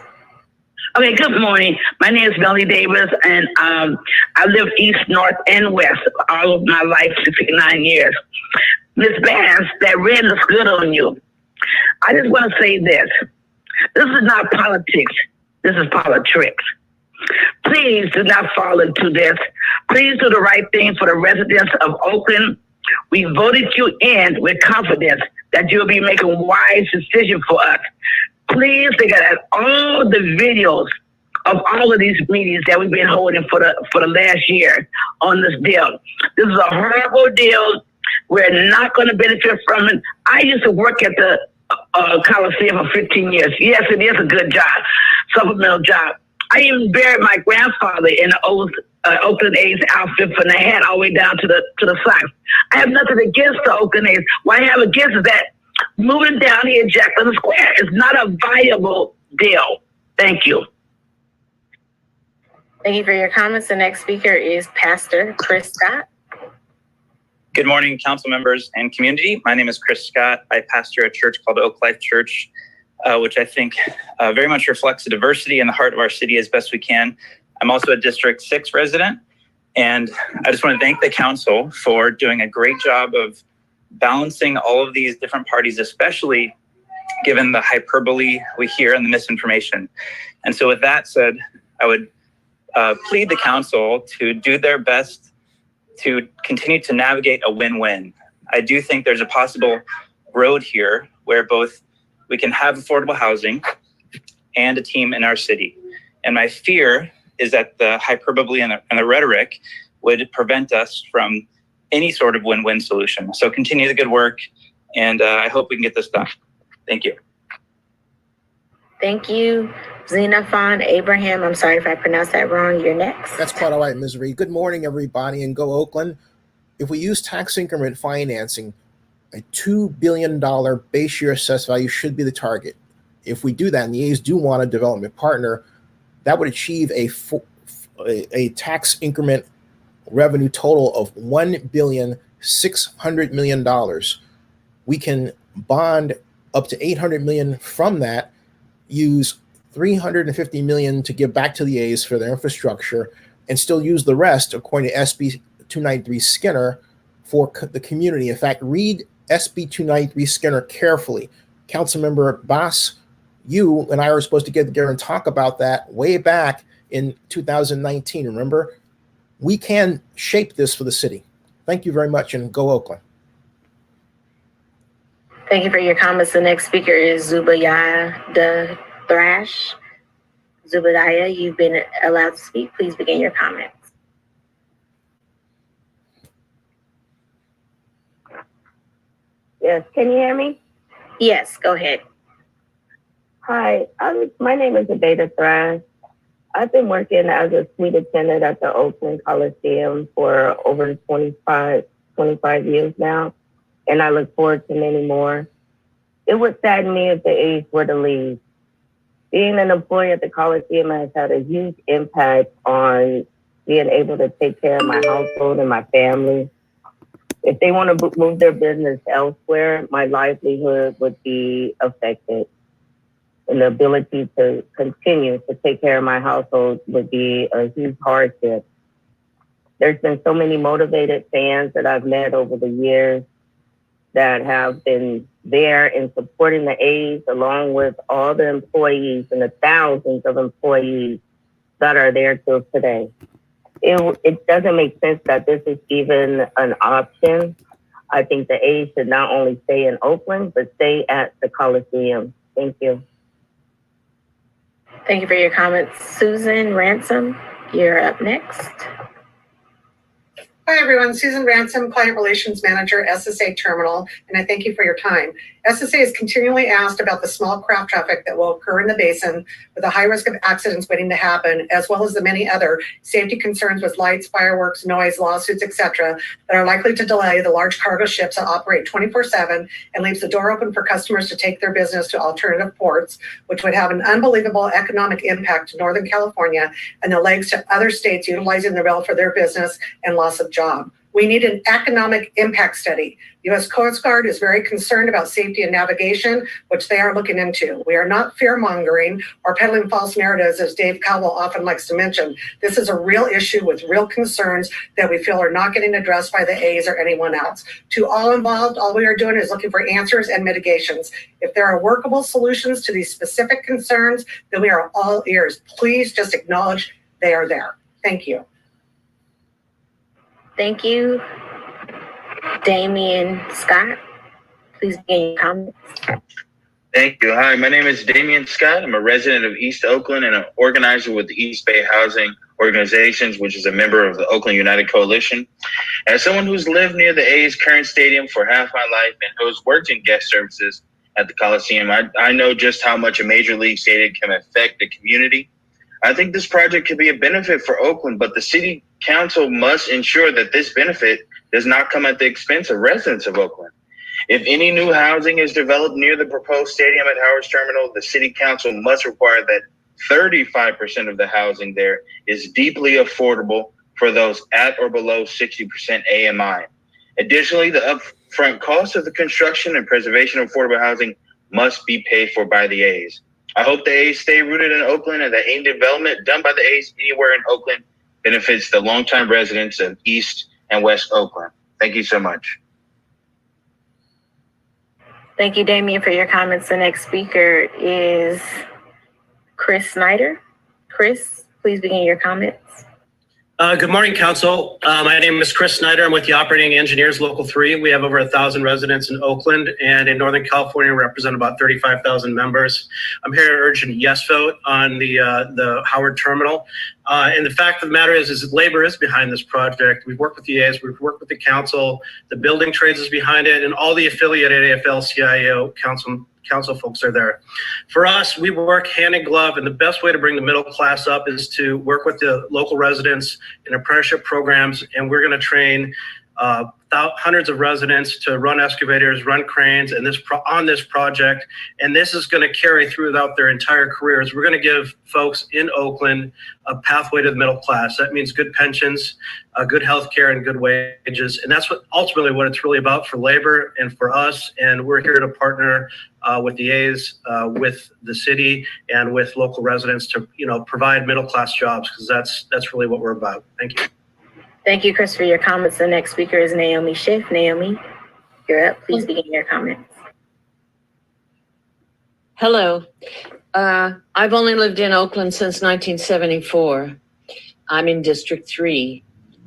Okay, good morning. My name is Melody Davis, and I live east, north, and west all of my life, 69 years. Ms. Vance, that red looks good on you. I just want to say this. This is not politics. This is politics. Please do not fall into this. Please do the right thing for the residents of Oakland. We voted you in with confidence that you'll be making a wise decision for us. Please look at all the videos of all of these meetings that we've been holding for the last year on this deal. This is a horrible deal. We're not going to benefit from it. I used to work at the Coliseum for 15 years. Yes, it is a good job, supplemental job. I even buried my grandfather in the old Oakland A's outfit from the head all the way down to the socks. I have nothing against the Oakland A's. What I have against is that moving down here in Jackson Square is not a viable deal. Thank you. Thank you for your comments. The next speaker is Pastor Chris Scott. Good morning, council members and community. My name is Chris Scott. I pastor a church called Oak Life Church, which I think very much reflects the diversity in the heart of our city as best we can. I'm also a District 6 resident, and I just want to thank the council for doing a great job of balancing all of these different parties, especially given the hyperbole we hear and the misinformation. And so with that said, I would plead the council to do their best to continue to navigate a win-win. I do think there's a possible road here where both we can have affordable housing and a team in our city. And my fear is that the hyperbole and the rhetoric would prevent us from any sort of win-win solution. So continue the good work, and I hope we can get this done. Thank you. Thank you. Xenophon Abraham, I'm sorry if I pronounced that wrong. You're next. That's quite all right, Ms. Reed. Good morning, everybody, and go Oakland. If we use tax increment financing, a $2 billion base year assessed value should be the target. If we do that, and the A's do want a development partner, that would achieve a tax increment revenue total of $1.6 billion. We can bond up to $800 million from that, use $350 million to give back to the A's for their infrastructure, and still use the rest, according to SB 293 Skinner, for the community. In fact, read SB 293 Skinner carefully. Councilmember Bass, you and I were supposed to get together and talk about that way back in 2019. Remember, we can shape this for the city. Thank you very much, and go Oakland. Thank you for your comments. The next speaker is Zubaydah Thrash. Zubaydah, you've been allowed to speak. Please begin your comments. Yes, can you hear me? Yes, go ahead. Hi, my name is Zubaydah Thrash. I've been working as a suite attendant at the Oakland Coliseum for over 25 years now, and I look forward to many more. It would sadden me if the A's were to leave. Being an employee at the Coliseum has had a huge impact on being able to take care of my household and my family. If they want to move their business elsewhere, my livelihood would be affected. And the ability to continue to take care of my household would be a huge hardship. There's been so many motivated fans that I've met over the years that have been there in supporting the A's, along with all the employees and the thousands of employees that are there till today. It doesn't make sense that this is even an option. I think the A's should not only stay in Oakland, but stay at the Coliseum. Thank you. Thank you for your comments. Susan Ransom, you're up next. Hi, everyone. Susan Ransom, Client Relations Manager, SSA Terminal, and I thank you for your time. SSA is continually asked about the small craft traffic that will occur in the basin with a high risk of accidents waiting to happen, as well as the many other safety concerns with lights, fireworks, noise, lawsuits, etc., that are likely to delay the large cargo ships that operate 24/7 and leaves the door open for customers to take their business to alternative ports, which would have an unbelievable economic impact to Northern California and the legs to other states utilizing the rail for their business and loss of job. We need an economic impact study. U.S. Coast Guard is very concerned about safety and navigation, which they are looking into. We are not fear-mongering or peddling false narratives, as Dave Cowell often likes to mention. This is a real issue with real concerns that we feel are not getting addressed by the A's or anyone else. To all involved, all we are doing is looking for answers and mitigations. If there are workable solutions to these specific concerns, then we are all ears. Please just acknowledge they are there. Thank you. Thank you. Damian Scott, please begin your comments. Thank you. Hi, my name is Damian Scott. I'm a resident of East Oakland and an organizer with the East Bay Housing Organizations, which is a member of the Oakland United Coalition. As someone who's lived near the A's current stadium for half my life and who's worked in guest services at the Coliseum, I know just how much a major league stadium can affect the community. I think this project could be a benefit for Oakland, but the city council must ensure that this benefit does not come at the expense of residents of Oakland. If any new housing is developed near the proposed stadium at Howard's Terminal, the city council must require that 35% of the housing there is deeply affordable for those at or below 60% AMI. Additionally, the upfront cost of the construction and preservation of affordable housing must be paid for by the A's. I hope the A's stay rooted in Oakland and that any development done by the A's anywhere in Oakland benefits the longtime residents of East and West Oakland. Thank you so much. Thank you, Damian, for your comments. The next speaker is Chris Snyder. Chris, please begin your comments. Good morning, Council. My name is Chris Snyder. I'm with the Operating Engineers Local 3. We have over 1,000 residents in Oakland, and in Northern California, we represent about 35,000 members. I'm here to urge a yes vote on the Howard Terminal. And the fact of the matter is labor is behind this project. We've worked with the A's, we've worked with the council, the building trades is behind it, and all the affiliated AFL-CIO council folks are there. For us, we work hand in glove, and the best way to bring the middle class up is to work with the local residents in apprenticeship programs, and we're going to train hundreds of residents to run excavators, run cranes, and on this project, and this is going to carry throughout their entire careers. We're going to give folks in Oakland a pathway to the middle class. That means good pensions, good health care, and good wages, and that's ultimately what it's really about for labor and for us, and we're here to partner with the A's, with the city, and with local residents to provide middle class jobs, because that's really what we're about. Thank you. Thank you, Chris, for your comments. The next speaker is Naomi Schiff. Naomi, you're up. Please begin your comments. Hello. I've only lived in Oakland since 1974. I'm in District 3.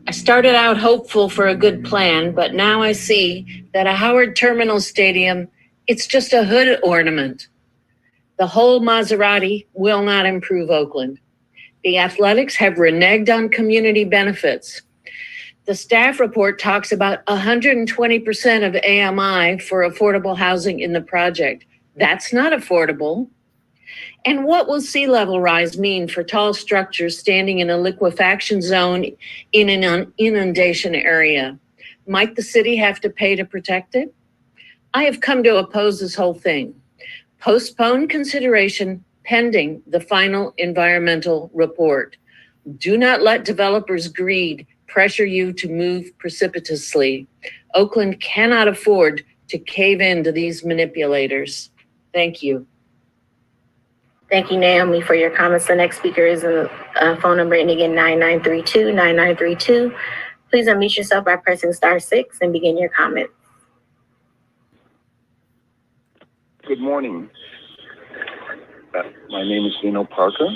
I started out hopeful for a good plan, but now I see that a Howard Terminal Stadium, it's just a hood ornament. The whole Maserati will not improve Oakland. The Athletics have reneged on community benefits. The staff report talks about 120% of AMI for affordable housing in the project. That's not affordable. And what will sea level rise mean for tall structures standing in a liquefaction zone in an inundation area? Might the city have to pay to protect it? I have come to oppose this whole thing. Postpone consideration pending the final environmental report. Do not let developers' greed pressure you to move precipitously. Oakland cannot afford to cave into these manipulators. Thank you. Thank you, Naomi, for your comments. The next speaker is a phone number ending in 9932. 9932. Please unmute yourself by pressing *6 and begin your comment. Good morning. My name is Lino Parker.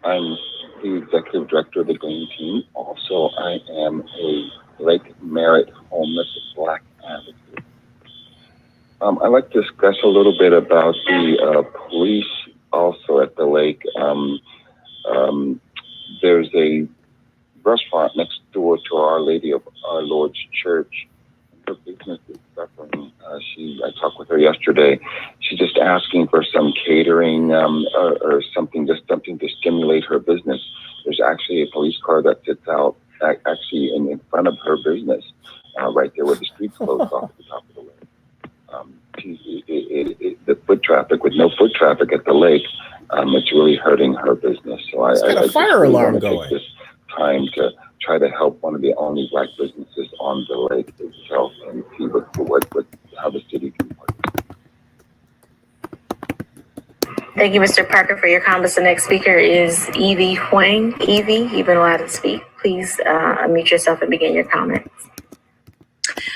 I'm the executive director of the Green Team. Also, I am a Lake Merritt homeless Black advocate. I'd like to discuss a little bit about the police also at the lake. There's a restaurant next door to Our Lady of Our Lord's Church. Her business is suffering. I talked with her yesterday. She's just asking for some catering or something to stimulate her business. There's actually a police car that sits out actually in front of her business, right there where the street's closed off at the top of the lake. The foot traffic, with no foot traffic at the lake, it's really hurting her business. So I got a fire alarm going. Take this time to try to help one of the only Black businesses on the lake itself and see how the city can work. Thank you, Mr. Parker, for your comments. The next speaker is Evie Huang. Evie, you've been allowed to speak. Please unmute yourself and begin your comments.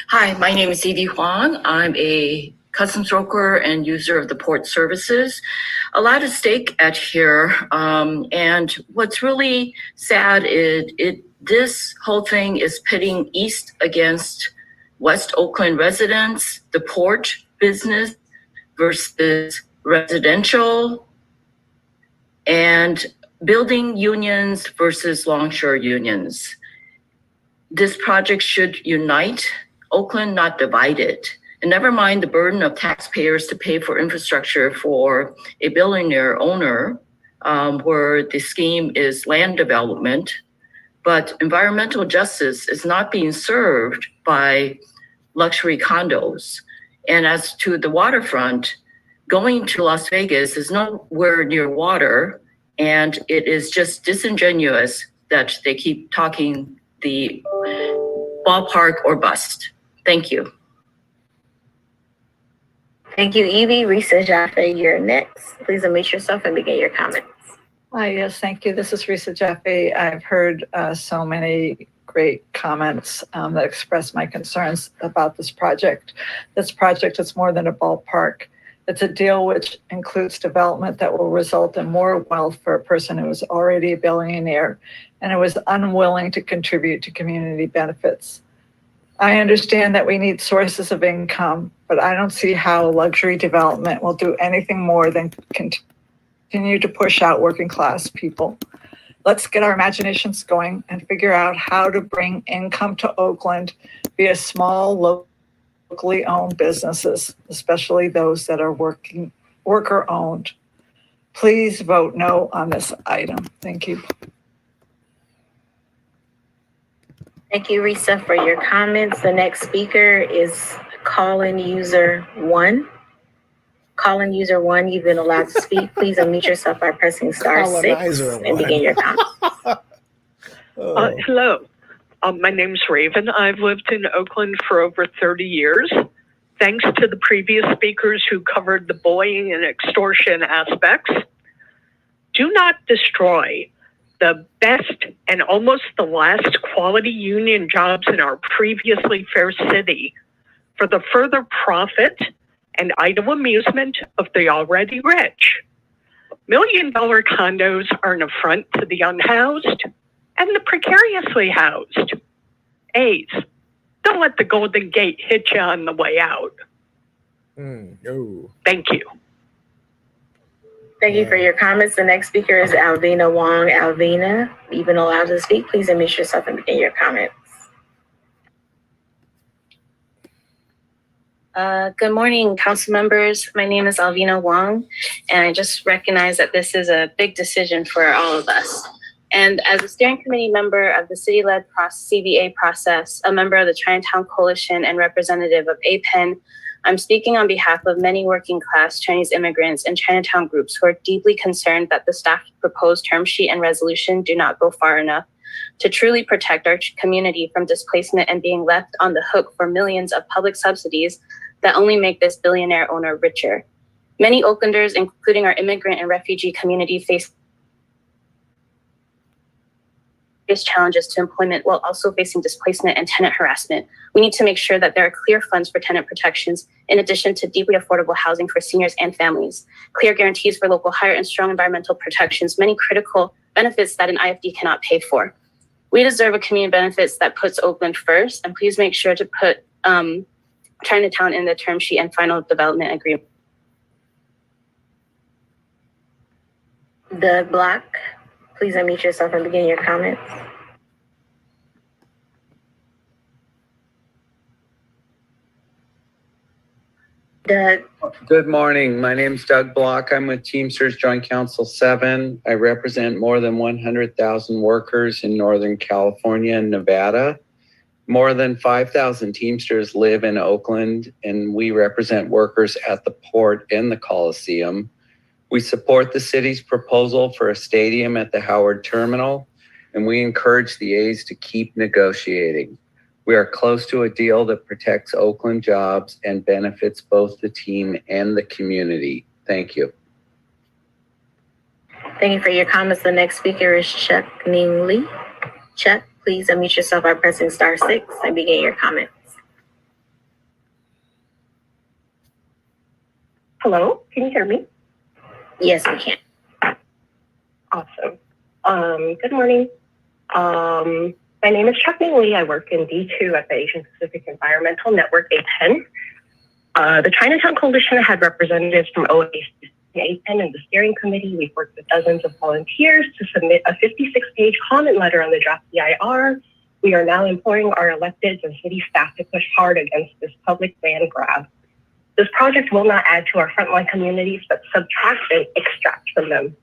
Hi, my name is Evie Huang. I'm a customs broker and user of the port services. A lot at stake at here. And what's really sad is this whole thing is pitting East against West Oakland residents, the port business versus residential, and building unions versus longshore unions. This project should unite Oakland, not divide it. And never mind the burden of taxpayers to pay for infrastructure for a billionaire owner, where the scheme is land development. But environmental justice is not being served by luxury condos. And as to the waterfront, going to Las Vegas is nowhere near water, and it is just disingenuous that they keep talking the ballpark or bust. Thank you. Thank you, Evie. Risa Jaffe, you're next. Please unmute yourself and begin your comments. Hi, yes, thank you. This is Risa Jaffe. I've heard so many great comments that express my concerns about this project. This project is more than a ballpark. It's a deal which includes development that will result in more wealth for a person who is already a billionaire and who is unwilling to contribute to community benefits. I understand that we need sources of income, but I don't see how luxury development will do anything more than continue to push out working class people. Let's get our imaginations going and figure out how to bring income to Oakland via small, locally owned businesses, especially those that are worker owned. Please vote no on this item. Thank you. Thank you, Risa, for your comments. The next speaker is call-in user 1. Call-in user 1, you've been allowed to speak. Please unmute yourself by pressing *6 and begin your comments. Hello, my name's Raven. I've lived in Oakland for over 30 years. Thanks to the previous speakers who covered the bullying and extortion aspects. Do not destroy the best and almost the last quality union jobs in our previously fair city for the further profit and idle amusement of the already rich. $1 million condos are an affront to the unhoused and the precariously housed. A's, don't let the Golden Gate hit you on the way out. No. Thank you. Thank you for your comments. The next speaker is Alvina Wong. Alvina, you've been allowed to speak. Please unmute yourself and begin your comments. Good morning, council members. My name is Alvina Wong, and I just recognize that this is a big decision for all of us. And as a steering committee member of the city-led CBA process, a member of the Chinatown Coalition and representative of APEN, I'm speaking on behalf of many working class Chinese immigrants and Chinatown groups who are deeply concerned that the staff proposed term sheet and resolution do not go far enough to truly protect our community from displacement and being left on the hook for millions of public subsidies that only make this billionaire owner richer. Many Oaklanders, including our immigrant and refugee community, face challenges to employment while also facing displacement and tenant harassment. We need to make sure that there are clear funds for tenant protections, in addition to deeply affordable housing for seniors and families, clear guarantees for local hire and strong environmental protections, many critical benefits that an IFD cannot pay for. We deserve a community benefits that puts Oakland first, and please make sure to put Chinatown in the term sheet and final development agreement. Doug Block, please unmute yourself and begin your comments. Doug. Good morning. My name is Doug Block. I'm with Teamsters Joint Council 7. I represent more than 100,000 workers in Northern California and Nevada. More than 5,000 Teamsters live in Oakland, and we represent workers at the port and the Coliseum. We support the city's proposal for a stadium at the Howard Terminal, and we encourage the A's to keep negotiating. We are close to a deal that protects Oakland jobs and benefits both the team and the community. Thank you. Thank you for your comments. The next speaker is Chuck Ning Lee. Chuck, please unmute yourself by pressing *6 and begin your comments. Hello, can you hear me? Yes, we can. Awesome. Good morning. My name is Chuck Ning Lee. I work in D2 at the Asian Pacific Environmental Network, APEN. The Chinatown Coalition had representatives from OAC and APEN in the steering committee. We've worked with dozens of volunteers to submit a 56-page comment letter on the draft EIR. We are now imploring our electeds and city staff to push hard against this public land grab. This project will not add to our frontline communities, but subtract and extract from them.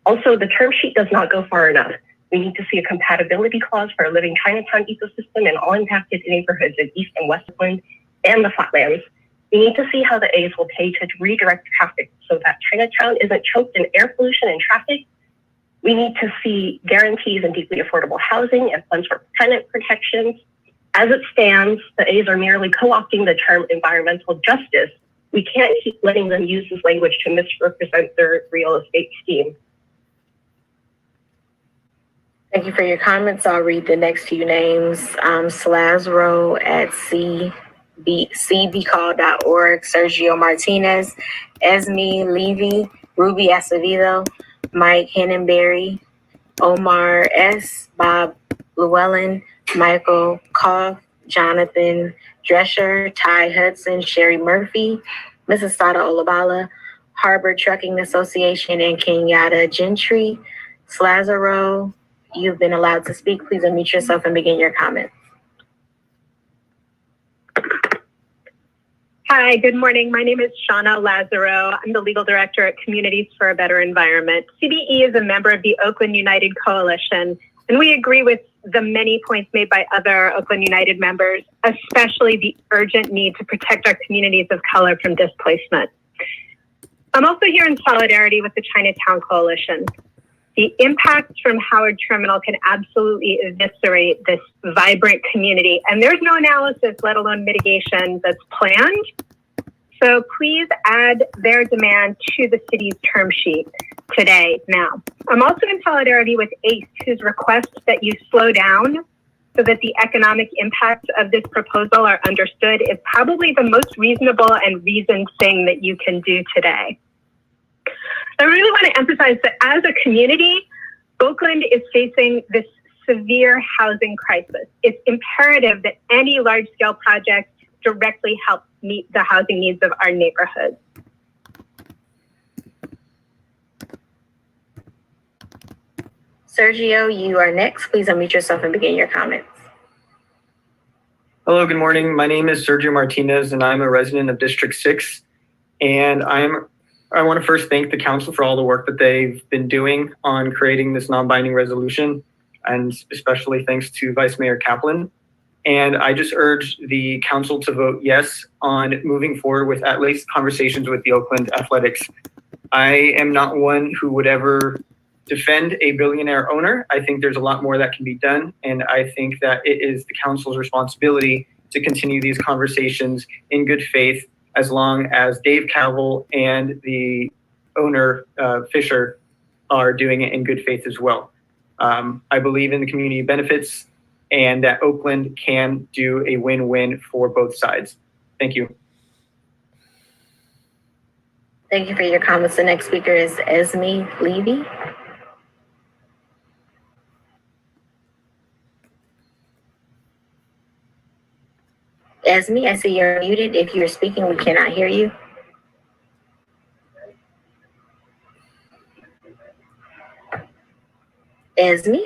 Also, the term sheet does not go far enough. We need to see a compatibility clause for a living Chinatown ecosystem in all impacted neighborhoods in East and West Oakland and the Flatlands. We need to see how the A's will pay to redirect traffic so that Chinatown isn't choked in air pollution and traffic. We need to see guarantees in deeply affordable housing and funds for tenant protections. As it stands, the A's are merely co-opting the term environmental justice. We can't keep letting them use this language to misrepresent their real estate scheme. Thank you for your comments. I'll read the next few names. Slazro at cbcall.org, Sergio Martinez, Esme Levy, Ruby Acevedo, Mike Hennenberry, Omar S., Bob Llewellyn, Michael Koff, Jonathan Drescher, Ty Hudson, Sherry Murphy, Mrs. Sada Olabala, Harbor Trucking Association, and Kenyatta Gentry. Slazaro, you've been allowed to speak. Please unmute yourself and begin your comments. Hi, good morning. My name is Shauna Lazaro. I'm the legal director at Communities for a Better Environment. CBE is a member of the Oakland United Coalition, and we agree with the many points made by other Oakland United members, especially the urgent need to protect our communities of color from displacement. I'm also here in solidarity with the Chinatown Coalition. The impacts from Howard Terminal can absolutely eviscerate this vibrant community, and there's no analysis, let alone mitigation, that's planned. So please add their demand to the city's term sheet today, now. I'm also in solidarity with ACE, whose request that you slow down so that the economic impacts of this proposal are understood is probably the most reasonable and reasoned thing that you can do today. I really want to emphasize that as a community, Oakland is facing this severe housing crisis. It's imperative that any large-scale project directly help meet the housing needs of our neighborhoods. Sergio, you are next. Please unmute yourself and begin your comments. Hello, good morning. My name is Sergio Martinez, and I'm a resident of District 6. And I want to first thank the council for all the work that they've been doing on creating this non-binding resolution, and especially thanks to Vice Mayor Kaplan. And I just urge the council to vote yes on moving forward with at least conversations with the Oakland Athletics. I am not one who would ever defend a billionaire owner. I think there's a lot more that can be done. And I think that it is the council's responsibility to continue these conversations in good faith, as long as Dave Cavill and the owner, Fisher, are doing it in good faith as well. I believe in the community benefits and that Oakland can do a win-win for both sides. Thank you. Thank you for your comments. The next speaker is Esme Levy. Esme, I see you're muted. If you're speaking, we cannot hear you. Esme?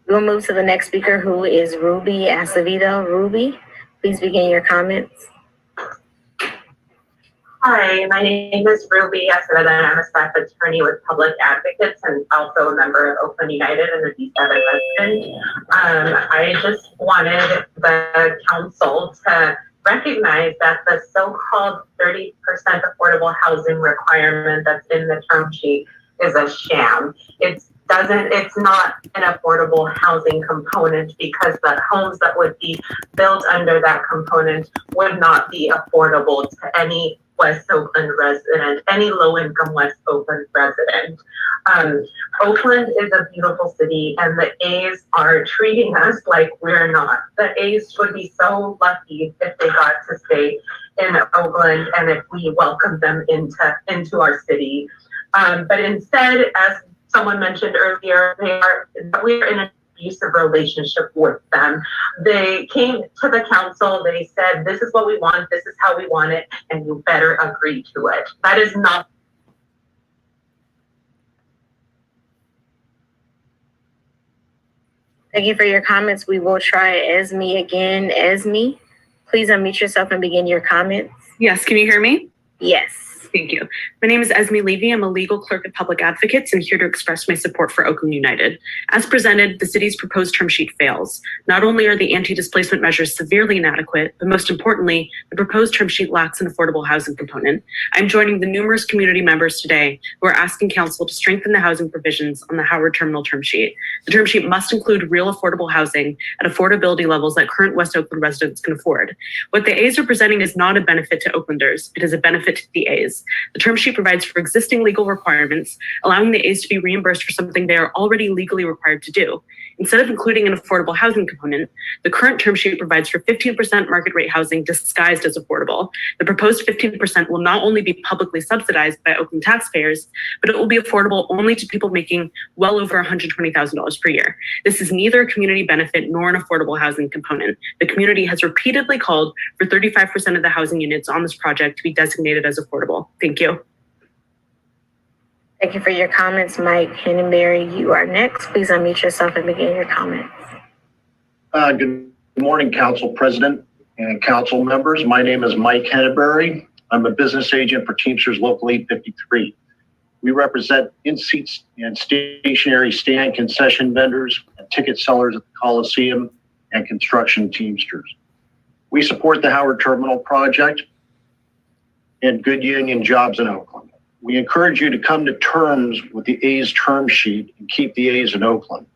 We'll move to the next speaker, who is Ruby Acevedo. Ruby, please begin your comments. Hi, my name is Ruby Acevedo, and I'm a staff attorney with Public Advocates and also a member of Oakland United and a D7 resident. I just wanted the council to recognize that the so-called 30% affordable housing requirement that's in the term sheet is a sham. It's not an affordable housing component, because the homes that would be built under that component would not be affordable to any West Oakland resident, any low-income West Oakland resident. Oakland is a beautiful city, and the A's are treating us like we're not. The A's would be so lucky if they got to stay in Oakland and if we welcomed them into our city. But instead, as someone mentioned earlier, we're in an abusive relationship with them. They came to the council, they said, this is what we want, this is how we want it, and you better agree to it. That is not. Thank you for your comments. We will try Esme again. Esme, please unmute yourself and begin your comments. Yes, can you hear me? Yes. Thank you. My name is Esme Levy. I'm a legal clerk at Public Advocates and here to express my support for Oakland United. As presented, the city's proposed term sheet fails. Not only are the anti-displacement measures severely inadequate, but most importantly, the proposed term sheet lacks an affordable housing component. I'm joining the numerous community members today who are asking council to strengthen the housing provisions on the Howard Terminal term sheet. The term sheet must include real affordable housing at affordability levels that current West Oakland residents can afford. What the A's are presenting is not a benefit to Oaklanders. It is a benefit to the A's. The term sheet provides for existing legal requirements, allowing the A's to be reimbursed for something they are already legally required to do. Instead of including an affordable housing component, the current term sheet provides for 15% market rate housing disguised as affordable. The proposed 15% will not only be publicly subsidized by Oakland taxpayers, but it will be affordable only to people making well over $120,000 per year. This is neither a community benefit nor an affordable housing component. The community has repeatedly called for 35% of the housing units on this project to be designated as affordable. Thank you. Thank you for your comments. Mike Hennenberry, you are next. Please unmute yourself and begin your comments. Good morning, Council President and Council members. My name is Mike Hennenberry. I'm a business agent for Teamsters Local 853. We represent in-seats and stationary stand concession vendors and ticket sellers at the Coliseum and construction Teamsters. We support the Howard Terminal project and good union jobs in Oakland. We encourage you to come to terms with the A's term sheet and keep the A's in Oakland.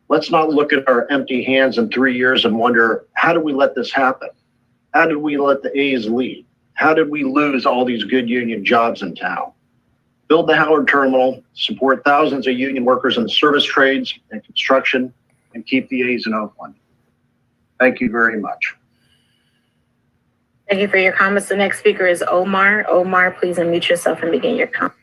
Let's not look at our empty hands in 3 years and wonder, how did we let this happen? How did we let the A's leave? How did we lose all these good union jobs in town? Build the Howard Terminal, support thousands of union workers in the service trades and construction, and keep the A's in Oakland. Thank you very much. Thank you for your comments. The next speaker is Omar. Omar, please unmute yourself and begin your comment.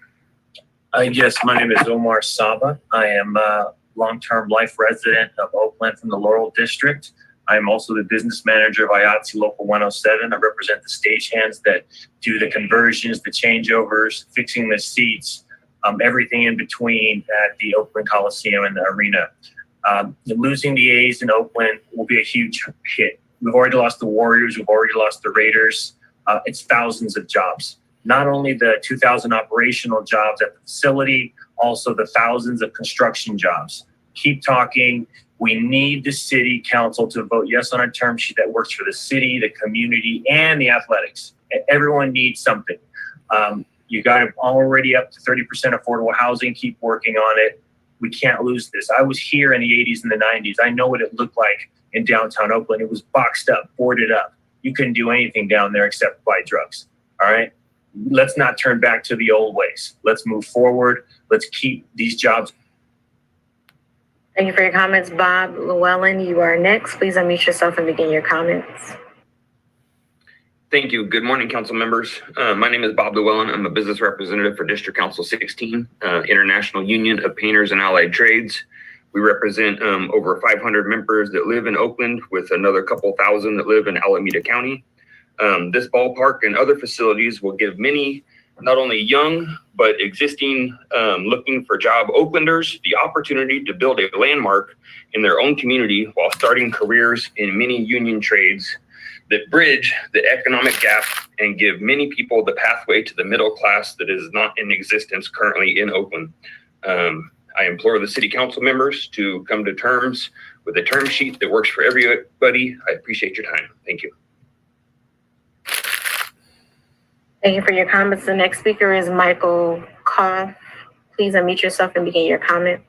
Yes, my name is Omar Saba. I am a long-term life resident of Oakland from the Laurel District. I'm also the business manager of IATSE Local 107. I represent the stagehands that do the conversions, the changeovers, fixing the seats, everything in between at the Oakland Coliseum and the arena. Losing the A's in Oakland will be a huge hit. We've already lost the Warriors. We've already lost the Raiders. It's thousands of jobs. Not only the 2,000 operational jobs at the facility, also the thousands of construction jobs. Keep talking. We need the city council to vote yes on a term sheet that works for the city, the community, and the athletics. Everyone needs something. You got already up to 30% affordable housing. Keep working on it. We can't lose this. I was here in the 80s and the 90s. I know what it looked like in downtown Oakland. It was boxed up, boarded up. You couldn't do anything down there except buy drugs. All right? Let's not turn back to the old ways. Let's move forward. Let's keep these jobs. Thank you for your comments, Bob Llewellyn. You are next. Please unmute yourself and begin your comments. Thank you. Good morning, council members. My name is Bob Llewellyn. I'm a business representative for District Council 16, International Union of Painters and Allied Trades. We represent over 500 members that live in Oakland, with another couple thousand that live in Alameda County. This ballpark and other facilities will give many, not only young, but existing looking for job Oaklanders the opportunity to build a landmark in their own community while starting careers in many union trades that bridge the economic gap and give many people the pathway to the middle class that is not in existence currently in Oakland. I implore the city council members to come to terms with a term sheet that works for everybody. I appreciate your time. Thank you. Thank you for your comments. The next speaker is Michael Koff. Please unmute yourself and begin your comments.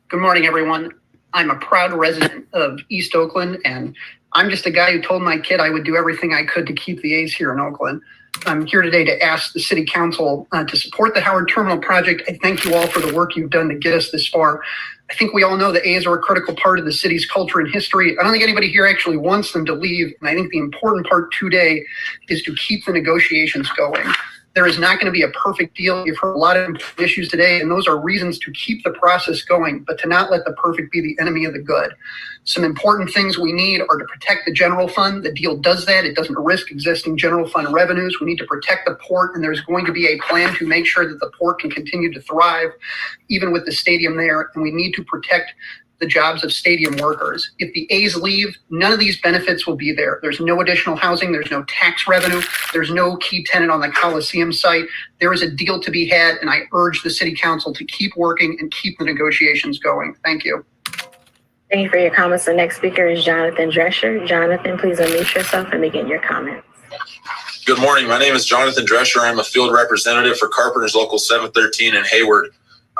Good morning, everyone. I'm a proud resident of East Oakland, and I'm just a guy who told my kid I would do everything I could to keep the A's here in Oakland. I'm here today to ask the city council to support the Howard Terminal project. I thank you all for the work you've done to get us this far. I think we all know the A's are a critical part of the city's culture and history. I don't think anybody here actually wants them to leave. And I think the important part today is to keep the negotiations going. There is not going to be a perfect deal. You've heard a lot of issues today, and those are reasons to keep the process going, but to not let the perfect be the enemy of the good. Some important things we need are to protect the general fund. The deal does that. It doesn't risk existing general fund revenues. We need to protect the port, and there's going to be a plan to make sure that the port can continue to thrive, even with the stadium there. And we need to protect the jobs of stadium workers. If the A's leave, none of these benefits will be there. There's no additional housing. There's no tax revenue. There's no key tenant on the Coliseum site. There is a deal to be had, and I urge the city council to keep working and keep the negotiations going. Thank you. Thank you for your comments. The next speaker is Jonathan Drescher. Jonathan, please unmute yourself and begin your comments. Good morning. My name is Jonathan Drescher. I'm a field representative for Carpenters Local 713 in Hayward.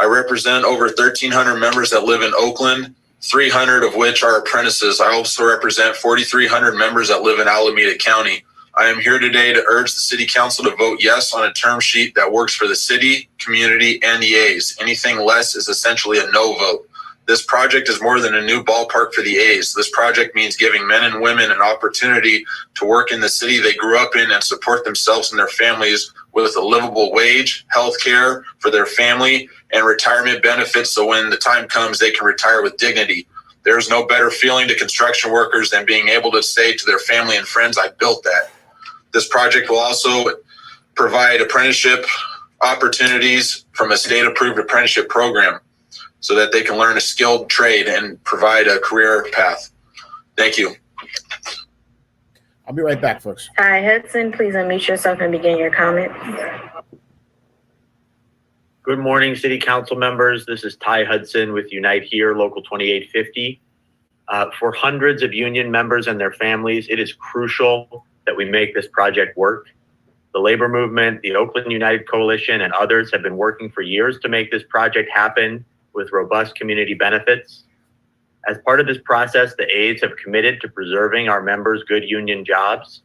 I represent over 1,300 members that live in Oakland, 300 of which are apprentices. I also represent 4,300 members that live in Alameda County. I am here today to urge the city council to vote yes on a term sheet that works for the city, community, and the A's. Anything less is essentially a no vote. This project is more than a new ballpark for the A's. This project means giving men and women an opportunity to work in the city they grew up in and support themselves and their families with a livable wage, health care for their family, and retirement benefits so when the time comes, they can retire with dignity. There's no better feeling to construction workers than being able to say to their family and friends, I built that. This project will also provide apprenticeship opportunities from a state-approved apprenticeship program so that they can learn a skilled trade and provide a career path. Thank you. I'll be right back, folks. Ty Hudson, please unmute yourself and begin your comments. Good morning, City Council members. This is Ty Hudson with Unite Here, Local 2850. For hundreds of union members and their families, it is crucial that we make this project work. The labor movement, the Oakland United Coalition, and others have been working for years to make this project happen with robust community benefits. As part of this process, the A's have committed to preserving our members' good union jobs.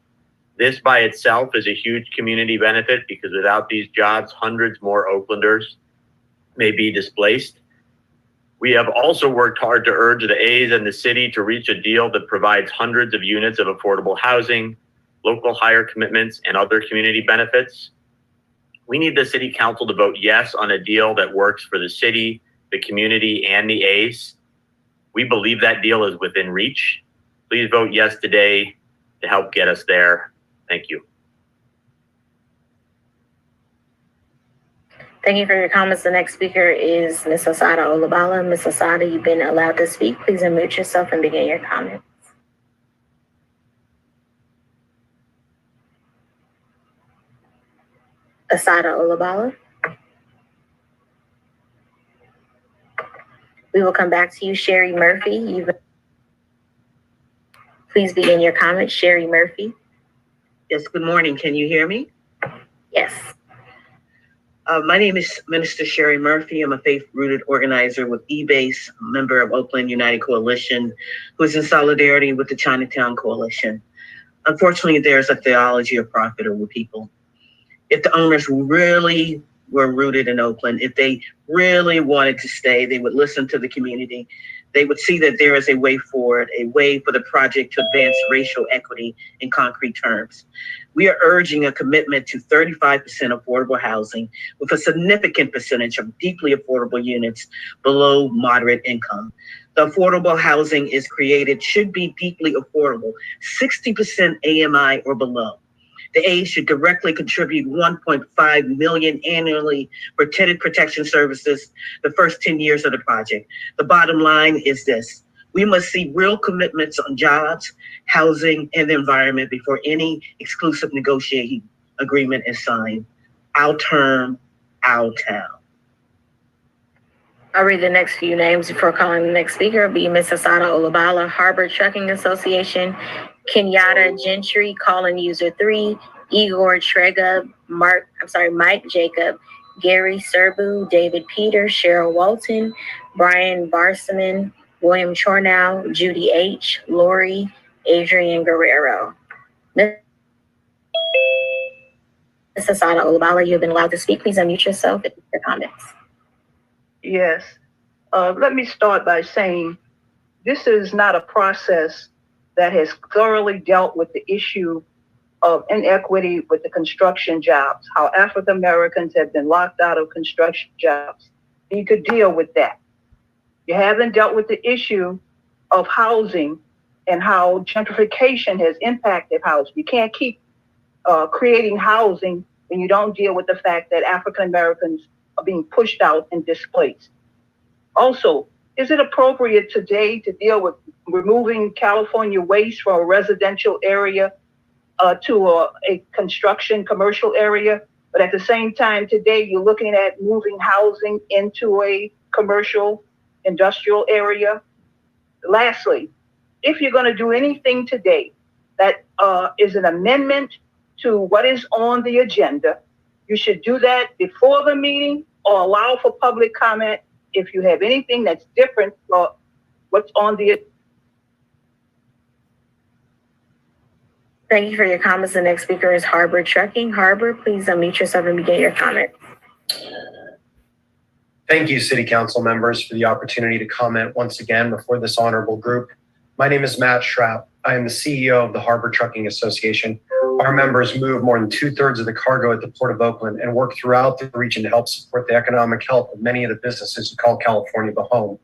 This by itself is a huge community benefit because without these jobs, hundreds more Oaklanders may be displaced. We have also worked hard to urge the A's and the city to reach a deal that provides hundreds of units of affordable housing, local hire commitments, and other community benefits. We need the city council to vote yes on a deal that works for the city, the community, and the A's. We believe that deal is within reach. Please vote yes today to help get us there. Thank you. Thank you for your comments. The next speaker is Ms. Asada Olabala. Ms. Asada, you've been allowed to speak. Please unmute yourself and begin your comments. Asada Olabala. We will come back to you, Sherry Murphy. Please begin your comments, Sherry Murphy. Yes, good morning. Can you hear me? Yes. My name is Minister Sherry Murphy. I'm a faith-rooted organizer with eBase, a member of Oakland United Coalition, who is in solidarity with the Chinatown Coalition. Unfortunately, there's a theology of profit over people. If the owners really were rooted in Oakland, if they really wanted to stay, they would listen to the community. They would see that there is a way forward, a way for the project to advance racial equity in concrete terms. We are urging a commitment to 35% affordable housing with a significant percentage of deeply affordable units below moderate income. The affordable housing is created should be deeply affordable, 60% AMI or below. The aid should directly contribute $1.5 million annually for tenant protection services the first 10 years of the project. The bottom line is this: we must see real commitments on jobs, housing, and the environment before any exclusive negotiating agreement is signed. Our term, our town. I'll read the next few names before calling the next speaker. It'll be Ms. Asada Olabala, Harbor Trucking Association, Kenyatta Gentry, calling user 3, Igor Trega, Mike Jacob, Gary Serbu, David Peter, Cheryl Walton, Brian Barsaman, William Chornow, Judy H., Lori, Adrian Guerrero. Ms. Asada Olabala, you've been allowed to speak. Please unmute yourself and your comments. Yes. Let me start by saying this is not a process that has thoroughly dealt with the issue of inequity with the construction jobs, how African Americans have been locked out of construction jobs. You could deal with that. You haven't dealt with the issue of housing and how gentrification has impacted housing. You can't keep creating housing when you don't deal with the fact that African Americans are being pushed out and displaced. Also, is it appropriate today to deal with removing California waste from a residential area to a construction commercial area? But at the same time, today you're looking at moving housing into a commercial industrial area. Lastly, if you're going to do anything today that is an amendment to what is on the agenda, you should do that before the meeting or allow for public comment if you have anything that's different from what's on the agenda. Thank you for your comments. The next speaker is Harbor Trucking. Harbor, please unmute yourself and begin your comment. Thank you, City Council members, for the opportunity to comment once again before this honorable group. My name is Matt Schrapp. I am the CEO of the Harbor Trucking Association. Our members move more than 2/3 of the cargo at the Port of Oakland and work throughout the region to help support the economic health of many of the businesses who call California the home.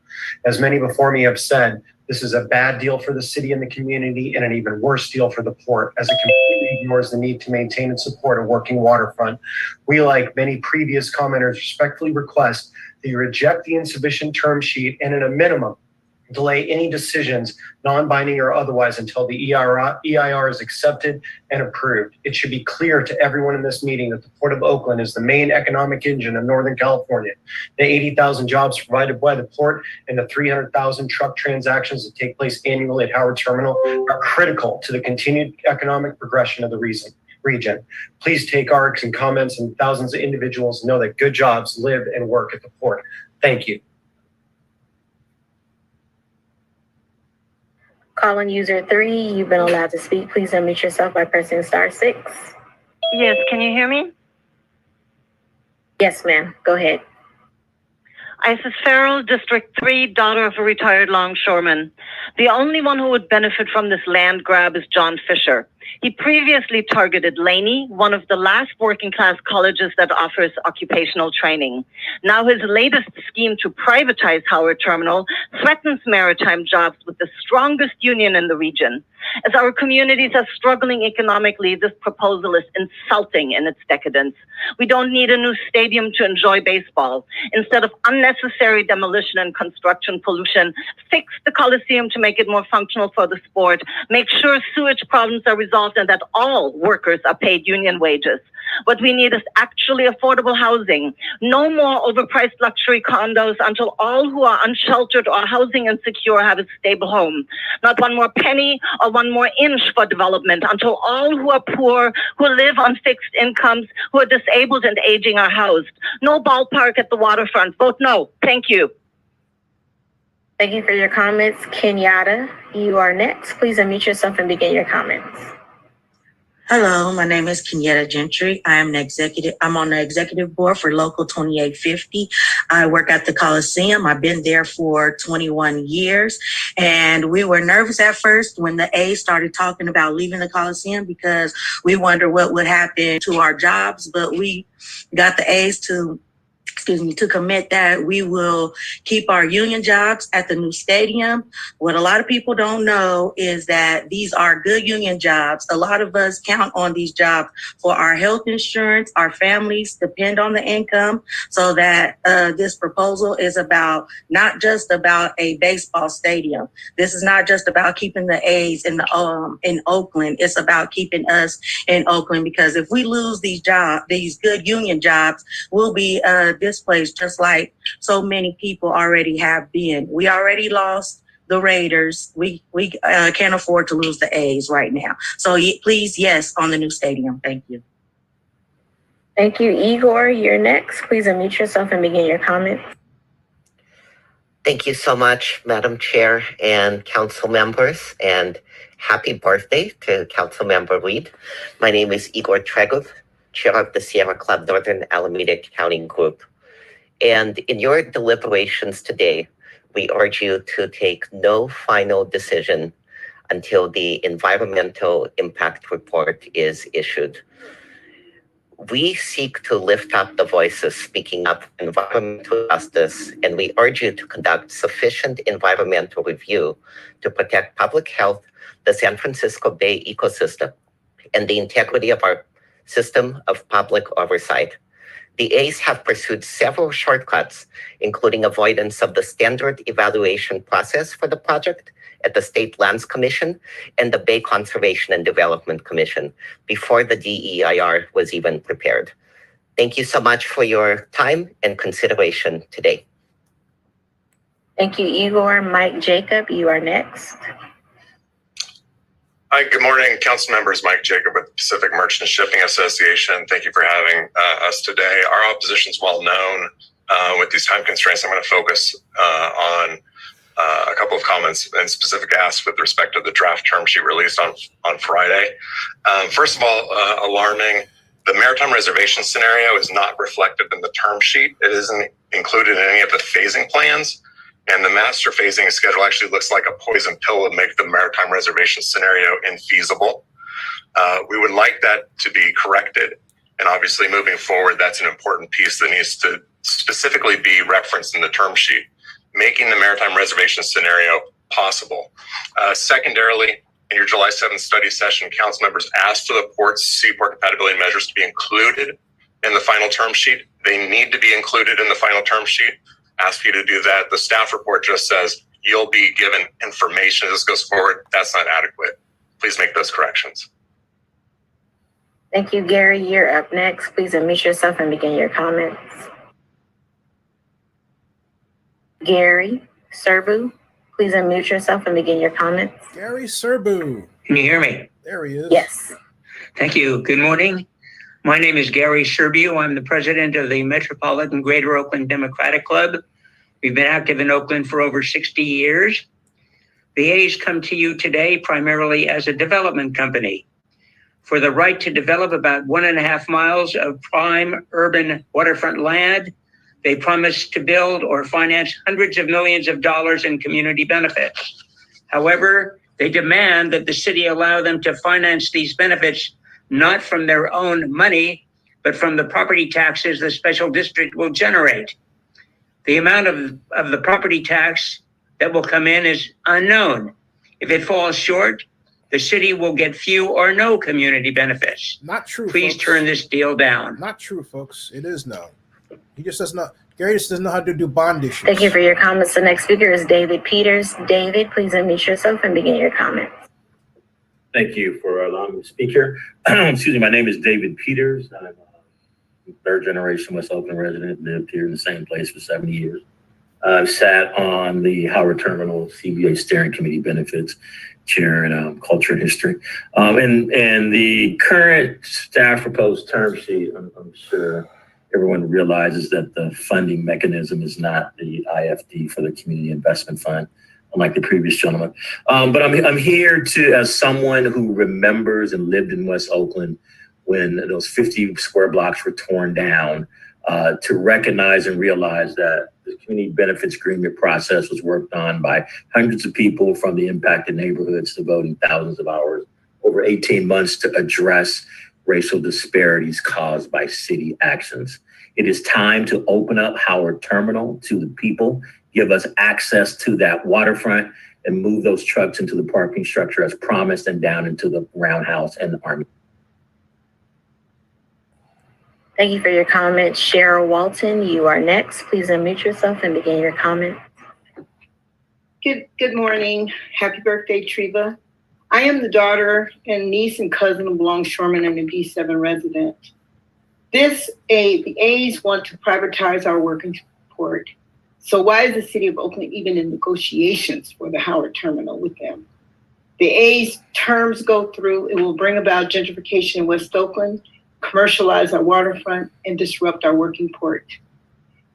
As many before me have said, this is a bad deal for the city and the community and an even worse deal for the port, as it completely ignores the need to maintain and support a working waterfront. We, like many previous commenters, respectfully request that you reject the insufficient term sheet and, at a minimum, delay any decisions, non-binding or otherwise, until the EIR is accepted and approved. It should be clear to everyone in this meeting that the Port of Oakland is the main economic engine of Northern California. The 80,000 jobs provided by the port and the 300,000 truck transactions that take place annually at Howard Terminal are critical to the continued economic progression of the region. Please take our and comments, and thousands of individuals know that good jobs live and work at the port. Thank you. Calling user 3, you've been allowed to speak. Please unmute yourself by pressing *6. Yes, can you hear me? Yes, ma'am. Go ahead. Isis Farrell, District 3, daughter of a retired longshoreman. The only one who would benefit from this land grab is John Fisher. He previously targeted Laney, one of the last working class colleges that offers occupational training. Now his latest scheme to privatize Howard Terminal threatens maritime jobs with the strongest union in the region. As our communities are struggling economically, this proposal is insulting in its decadence. We don't need a new stadium to enjoy baseball. Instead of unnecessary demolition and construction pollution, fix the Coliseum to make it more functional for the sport. Make sure sewage problems are resolved and that all workers are paid union wages. What we need is actually affordable housing. No more overpriced luxury condos until all who are unsheltered or housing insecure have a stable home. Not one more penny or one more inch for development until all who are poor, who live on fixed incomes, who are disabled and aging are housed. No ballpark at the waterfront. Vote no. Thank you. Thank you for your comments. Kenyatta, you are next. Please unmute yourself and begin your comments. Hello, my name is Kenyatta Gentry. I'm on the executive board for Local 2850. I work at the Coliseum. I've been there for 21 years. And we were nervous at first when the A's started talking about leaving the Coliseum because we wondered what would happen to our jobs. But we got the A's to commit that we will keep our union jobs at the new stadium. What a lot of people don't know is that these are good union jobs. A lot of us count on these jobs for our health insurance. Our families depend on the income, so that this proposal is not just about a baseball stadium. This is not just about keeping the A's in Oakland. It's about keeping us in Oakland, because if we lose these good union jobs, we'll be displaced just like so many people already have been. We already lost the Raiders. We can't afford to lose the A's right now. So please, yes, on the new stadium. Thank you. Thank you. Igor, you're next. Please unmute yourself and begin your comments. Thank you so much, Madam Chair and council members, and happy birthday to Council Member Reed. My name is Igor Tregov, Chair of the Sierra Club Northern Alameda County Group. And in your deliberations today, we urge you to take no final decision until the environmental impact report is issued. We seek to lift up the voices speaking up for environmental justice, and we urge you to conduct sufficient environmental review to protect public health, the San Francisco Bay ecosystem, and the integrity of our system of public oversight. The A's have pursued several shortcuts, including avoidance of the standard evaluation process for the project at the State Lands Commission and the Bay Conservation and Development Commission before the DEIR was even prepared. Thank you so much for your time and consideration today. Thank you, Igor. Mike Jacob, you are next. Hi, good morning, council members. Mike Jacob with the Pacific Merchant Shipping Association. Thank you for having us today. Our opposition is well known. With these time constraints, I'm going to focus on a couple of comments and specific asks with respect to the draft term sheet released on Friday. First of all, alarming, the maritime reservation scenario is not reflected in the term sheet. It isn't included in any of the phasing plans. And the master phasing schedule actually looks like a poison pill to make the maritime reservation scenario infeasible. We would like that to be corrected. And obviously moving forward, that's an important piece that needs to specifically be referenced in the term sheet, making the maritime reservation scenario possible. Secondarily, in your July 7th study session, council members asked for the port's seaport compatibility measures to be included in the final term sheet. They need to be included in the final term sheet. Ask you to do that. The staff report just says you'll be given information as this goes forward. That's not adequate. Please make those corrections. Thank you, Gary. You're up next. Please unmute yourself and begin your comments. Gary Serbu, please unmute yourself and begin your comments. Gary Serbu. Can you hear me? There he is. Yes. Thank you. Good morning. My name is Gary Serbu. I'm the president of the Metropolitan Greater Oakland Democratic Club. We've been active in Oakland for over 60 years. The A's come to you today primarily as a development company for the right to develop about 1.5 miles of prime urban waterfront land. They promise to build or finance hundreds of millions of dollars in community benefits. However, They demand that the city allow them to finance these benefits not from their own money, but from the property taxes the special district will generate. The amount of the property tax that will come in is unknown. If it falls short, the city will get few or no community benefits. Not true. Please folks. turn this deal down. Not true, folks. It is known. He just does not. Gary just doesn't know how to do bond issues. Thank you for your comments. The next speaker is David Peters. David, please unmute yourself and begin your comments. Thank you for allowing me to speak here. Excuse me, my name is David Peters. I'm a third generation West Oakland resident, lived here in the same place for 70 years. I've sat on the Howard Terminal CBA Steering Committee Benefits Chair in Culture and History. And the current staff proposed term sheet, I'm sure everyone realizes that the funding mechanism is not the IFD for the Community Investment Fund, unlike the previous gentleman. But I'm here as someone who remembers and lived in West Oakland when those 50 square blocks were torn down, to recognize and realize that the community benefits agreement process was worked on by hundreds of people from the impacted neighborhoods, devoting thousands of hours over 18 months to address racial disparities caused by city actions. It is time to open up Howard Terminal to the people, give us access to that waterfront, and move those trucks into the parking structure as promised and down into the roundhouse and the Army. Thank you for your comments. Cheryl Walton, you are next. Please unmute yourself and begin your comment. Good morning. Happy birthday, Treva. I am the daughter and niece and cousin of longshoreman and a B7 resident. The A's want to privatize our working port. So why is the city of Oakland even in negotiations for the Howard Terminal with them? The A's terms go through, it will bring about gentrification in West Oakland, commercialize our waterfront, and disrupt our working port.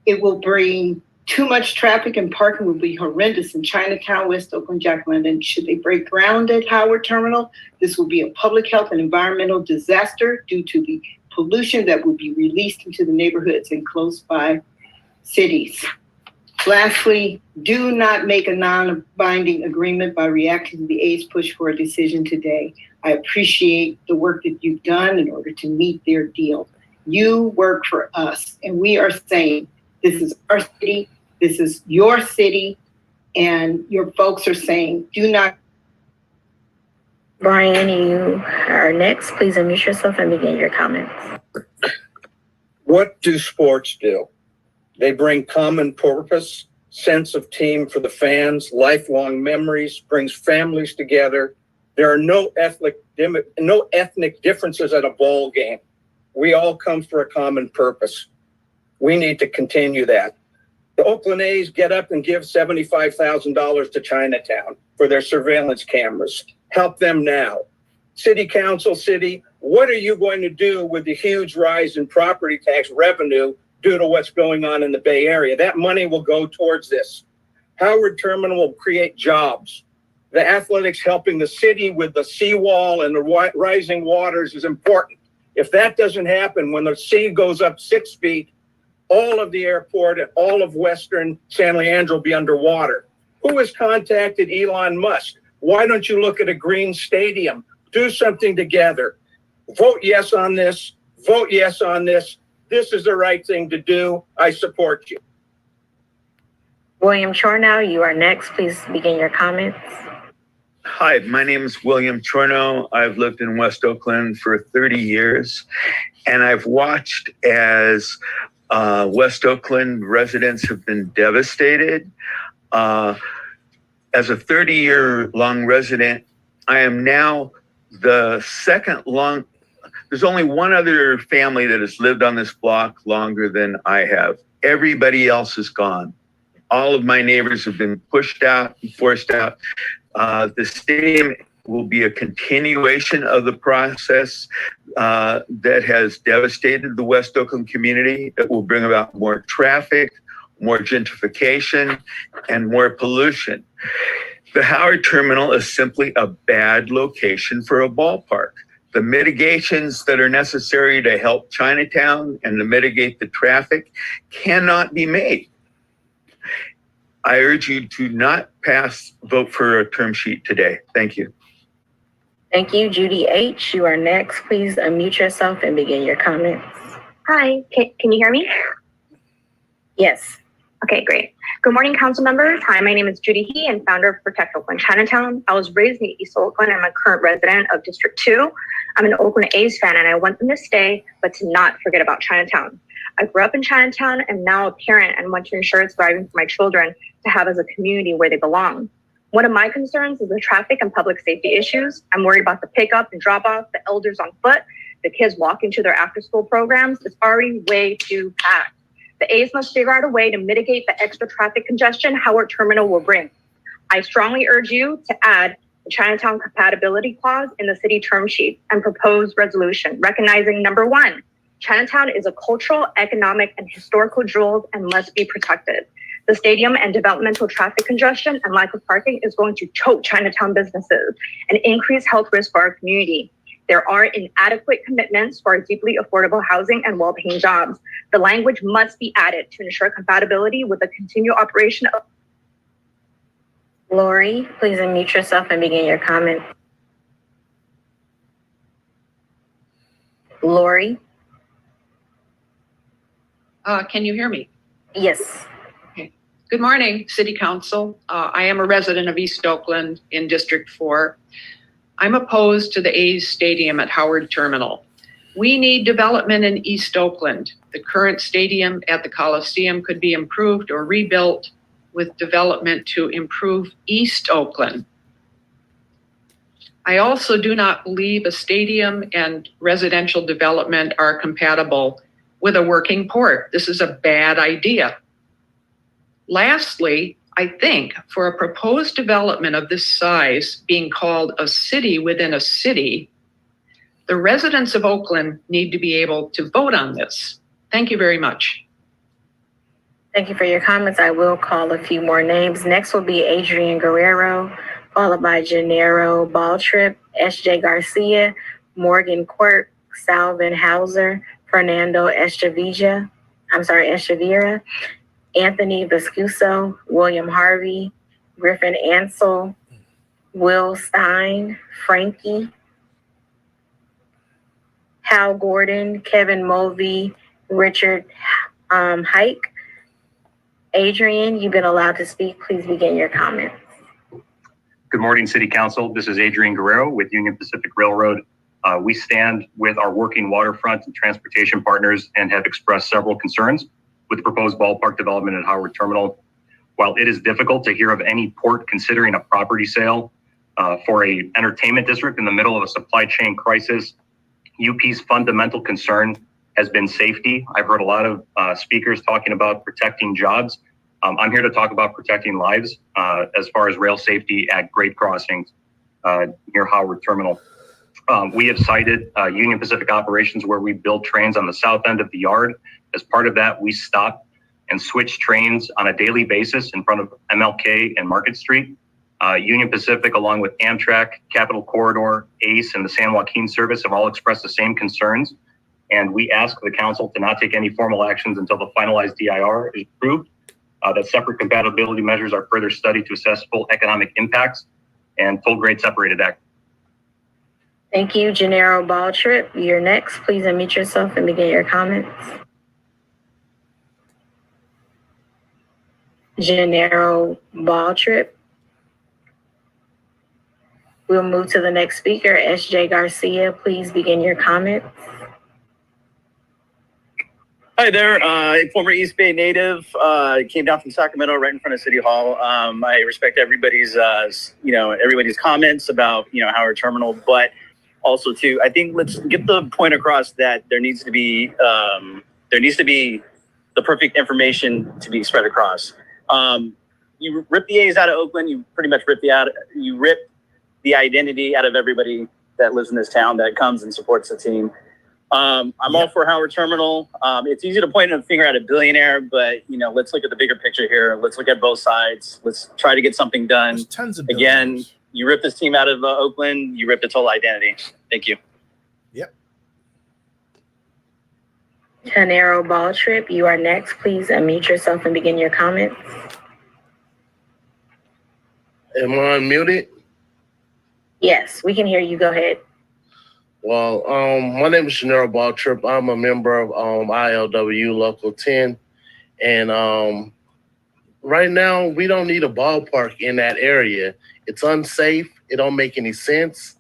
It will bring too much traffic, and parking will be horrendous in Chinatown, West Oakland, Jack London. Should they break ground at Howard Terminal, this will be a public health and environmental disaster due to the pollution that will be released into the neighborhoods and close by cities. Lastly, do not make a non-binding agreement by reacting to the A's push for a decision today. I appreciate the work that you've done in order to meet their deal. You work for us, and we are saying this is our city, this is your city, and your folks are saying do not. Brian, you are next. Please unmute yourself and begin your comments. What do sports do? They bring common purpose, sense of team for the fans, lifelong memories, brings families together. There are no ethnic differences at a ball game. We all come for a common purpose. We need to continue that. The Oakland A's get up and give $75,000 to Chinatown for their surveillance cameras. Help them now. City Council, what are you going to do with the huge rise in property tax revenue due to what's going on in the Bay Area? That money will go towards this. Howard Terminal will create jobs. The athletics helping the city with the seawall and the rising waters is important. If that doesn't happen, when the sea goes up 6 feet, all of the airport and all of Western San Leandro will be underwater. Who has contacted Elon Musk? Why don't you look at a green stadium? Do something together. Vote yes on this. Vote yes on this. This is the right thing to do. I support you. William Chornow, you are next. Please begin your comments. Hi, my name is William Chornow. I've lived in West Oakland for 30 years, and I've watched as West Oakland residents have been devastated. As a 30-year-long resident, I am now the there's only one other family that has lived on this block longer than I have. Everybody else is gone. All of my neighbors have been pushed out and forced out. The stadium will be a continuation of the process that has devastated the West Oakland community. It will bring about more traffic, more gentrification, and more pollution. The Howard Terminal is simply a bad location for a ballpark. The mitigations that are necessary to help Chinatown and to mitigate the traffic cannot be made. I urge you to not vote for a term sheet today. Thank you. Thank you. Judy H., you are next. Please unmute yourself and begin your comments. Hi, can you hear me? Yes. Okay, great. Good morning, council members. Hi, my name is Judy Heath and founder of Protect Oakland Chinatown. I was raised in East Oakland. I'm a current resident of District 2. I'm an Oakland A's fan and I want them to stay, but to not forget about Chinatown. I grew up in Chinatown and now a parent and want to ensure it's thriving for my children to have as a community where they belong. One of my concerns is the traffic and public safety issues. I'm worried about the pickup and drop off, the elders on foot, the kids walking to their after school programs. It's already way too packed. The A's must figure out a way to mitigate the extra traffic congestion Howard Terminal will bring. I strongly urge you to add the Chinatown compatibility clause in the city term sheet and proposed resolution, recognizing number one, Chinatown is a cultural, economic, and historical jewel and must be protected. The stadium and developmental traffic congestion and lack of parking is going to choke Chinatown businesses and increase health risks for our community. There are inadequate commitments for deeply affordable housing and well-paying jobs. The language must be added to ensure compatibility with the continued operation of. Lori, please unmute yourself and begin your comment. Lori? Can you hear me? Yes. Okay. Good morning, City Council. I am a resident of East Oakland in District 4. I'm opposed to the A's Stadium at Howard Terminal. We need development in East Oakland. The current stadium at the Coliseum could be improved or rebuilt with development to improve East Oakland. I also do not believe a stadium and residential development are compatible with a working port. This is a bad idea. Lastly, I think for a proposed development of this size being called a city within a city, the residents of Oakland need to be able to vote on this. Thank you very much. Thank you for your comments. I will call a few more names. Next will be Adrian Guerrero, followed by Gennaro Baltrip, S.J. Garcia, Morgan Quirk, Salvin Hauser, Fernando Echeverria, Anthony Vescuso, William Harvey, Griffin Ansel, Will Stein, Frankie, Hal Gordon, Kevin Mulvey, Richard Hike. Adrian, you've been allowed to speak. Please begin your comments. Good morning, City Council. This is Adrian Guerrero with Union Pacific Railroad. We stand with our working waterfront and transportation partners and have expressed several concerns with the proposed ballpark development at Howard Terminal. While it is difficult to hear of any port considering a property sale for an entertainment district in the middle of a supply chain crisis, UP's fundamental concern has been safety. I've heard a lot of speakers talking about protecting jobs. I'm here to talk about protecting lives as far as rail safety at grade crossings near Howard Terminal. We have cited Union Pacific operations where we build trains on the south end of the yard. As part of that, we stop and switch trains on a daily basis in front of MLK and Market Street. Union Pacific, along with Amtrak, Capital Corridor, ACE, and the San Joaquin Service have all expressed the same concerns. And we ask the council to not take any formal actions until the finalized DIR is approved, that separate compatibility measures are further studied to assess full economic impacts and full grade separated act. Thank you, Gennaro Baltrip. You're next. Please unmute yourself and begin your comments. Gennaro Baltrip. We'll move to the next speaker, S.J. Garcia. Please begin your comments. Hi there, former East Bay native, came down from Sacramento right in front of City Hall. I respect everybody's, everybody's comments about, Howard Terminal, but also too, I think let's get the point across that there needs to be the perfect information to be spread across. You rip the A's out of Oakland, you pretty much rip the identity out of everybody that lives in this town that comes and supports the team. I'm all for Howard Terminal. It's easy to point a finger at a billionaire, but let's look at the bigger picture here. Let's look at both sides. Let's try to get something done. There's tons of Again, you rip this team out of Oakland, you rip its whole identity. Thank you. Yep. Gennaro Baltrip, you are next. Please unmute yourself and begin your comments. Am I unmuted? Yes, we can hear you. Go ahead. Well, my name is Gennaro Baltrip. I'm a member of ILW Local 10. And right now, we don't need a ballpark in that area. It's unsafe. It don't make any sense.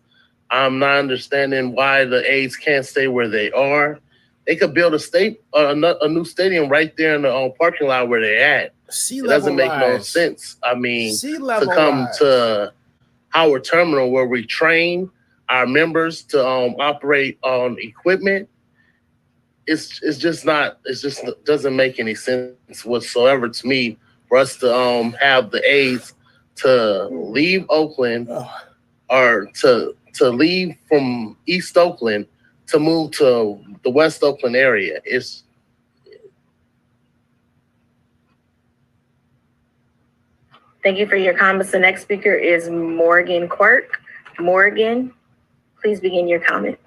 I'm not understanding why the A's can't stay where they are. They could build a new stadium right there in the parking lot where they're at. It doesn't make no sense. I mean, to come to Howard Terminal where we train our members to operate on equipment, it just doesn't make any sense whatsoever to me for us to have the A's to leave Oakland or to leave from East Oakland to move to the West Oakland area. Thank you for your comments. The next speaker is Morgan Quirk. Morgan, please begin your comment.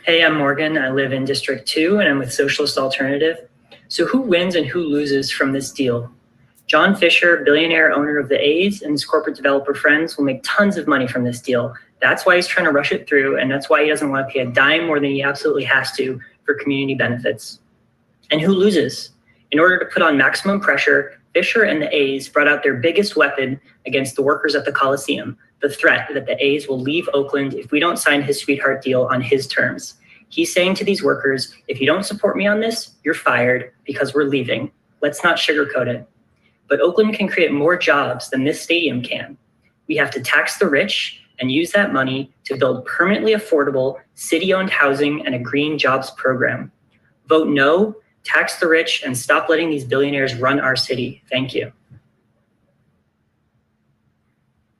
Hey, I'm Morgan. I live in District 2 and I'm with Socialist Alternative. So who wins and who loses from this deal? John Fisher, billionaire owner of the A's, and his corporate developer friends will make tons of money from this deal. That's why he's trying to rush it through, and that's why he doesn't want to pay a dime more than he absolutely has to for community benefits. And who loses? In order to put on maximum pressure, Fisher and the A's brought out their biggest weapon against the workers at the Coliseum, the threat that the A's will leave Oakland if we don't sign his sweetheart deal on his terms. He's saying to these workers, if you don't support me on this, you're fired because we're leaving. Let's not sugarcoat it. But Oakland can create more jobs than this stadium can. We have to tax the rich and use that money to build permanently affordable, city-owned housing and a green jobs program. Vote no, tax the rich, and stop letting these billionaires run our city. Thank you.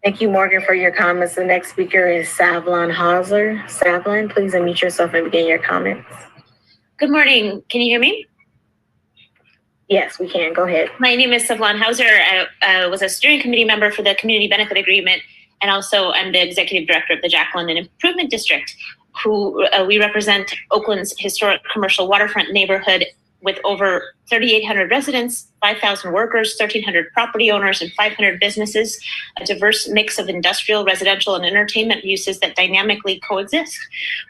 Thank you, Morgan, for your comments. The next speaker is Savlon Hauser. Savlon, please unmute yourself and begin your comments. Good morning. Can you hear me? Yes, we can. Go ahead. My name is Savlon Hauser. I was a steering committee member for the Community Benefit Agreement, and also I'm the executive director of the Jacqueline and Improvement District, who we represent Oakland's historic commercial waterfront neighborhood with over 3,800 residents, 5,000 workers, 1,300 property owners, and 500 businesses, a diverse mix of industrial, residential, and entertainment uses that dynamically coexist.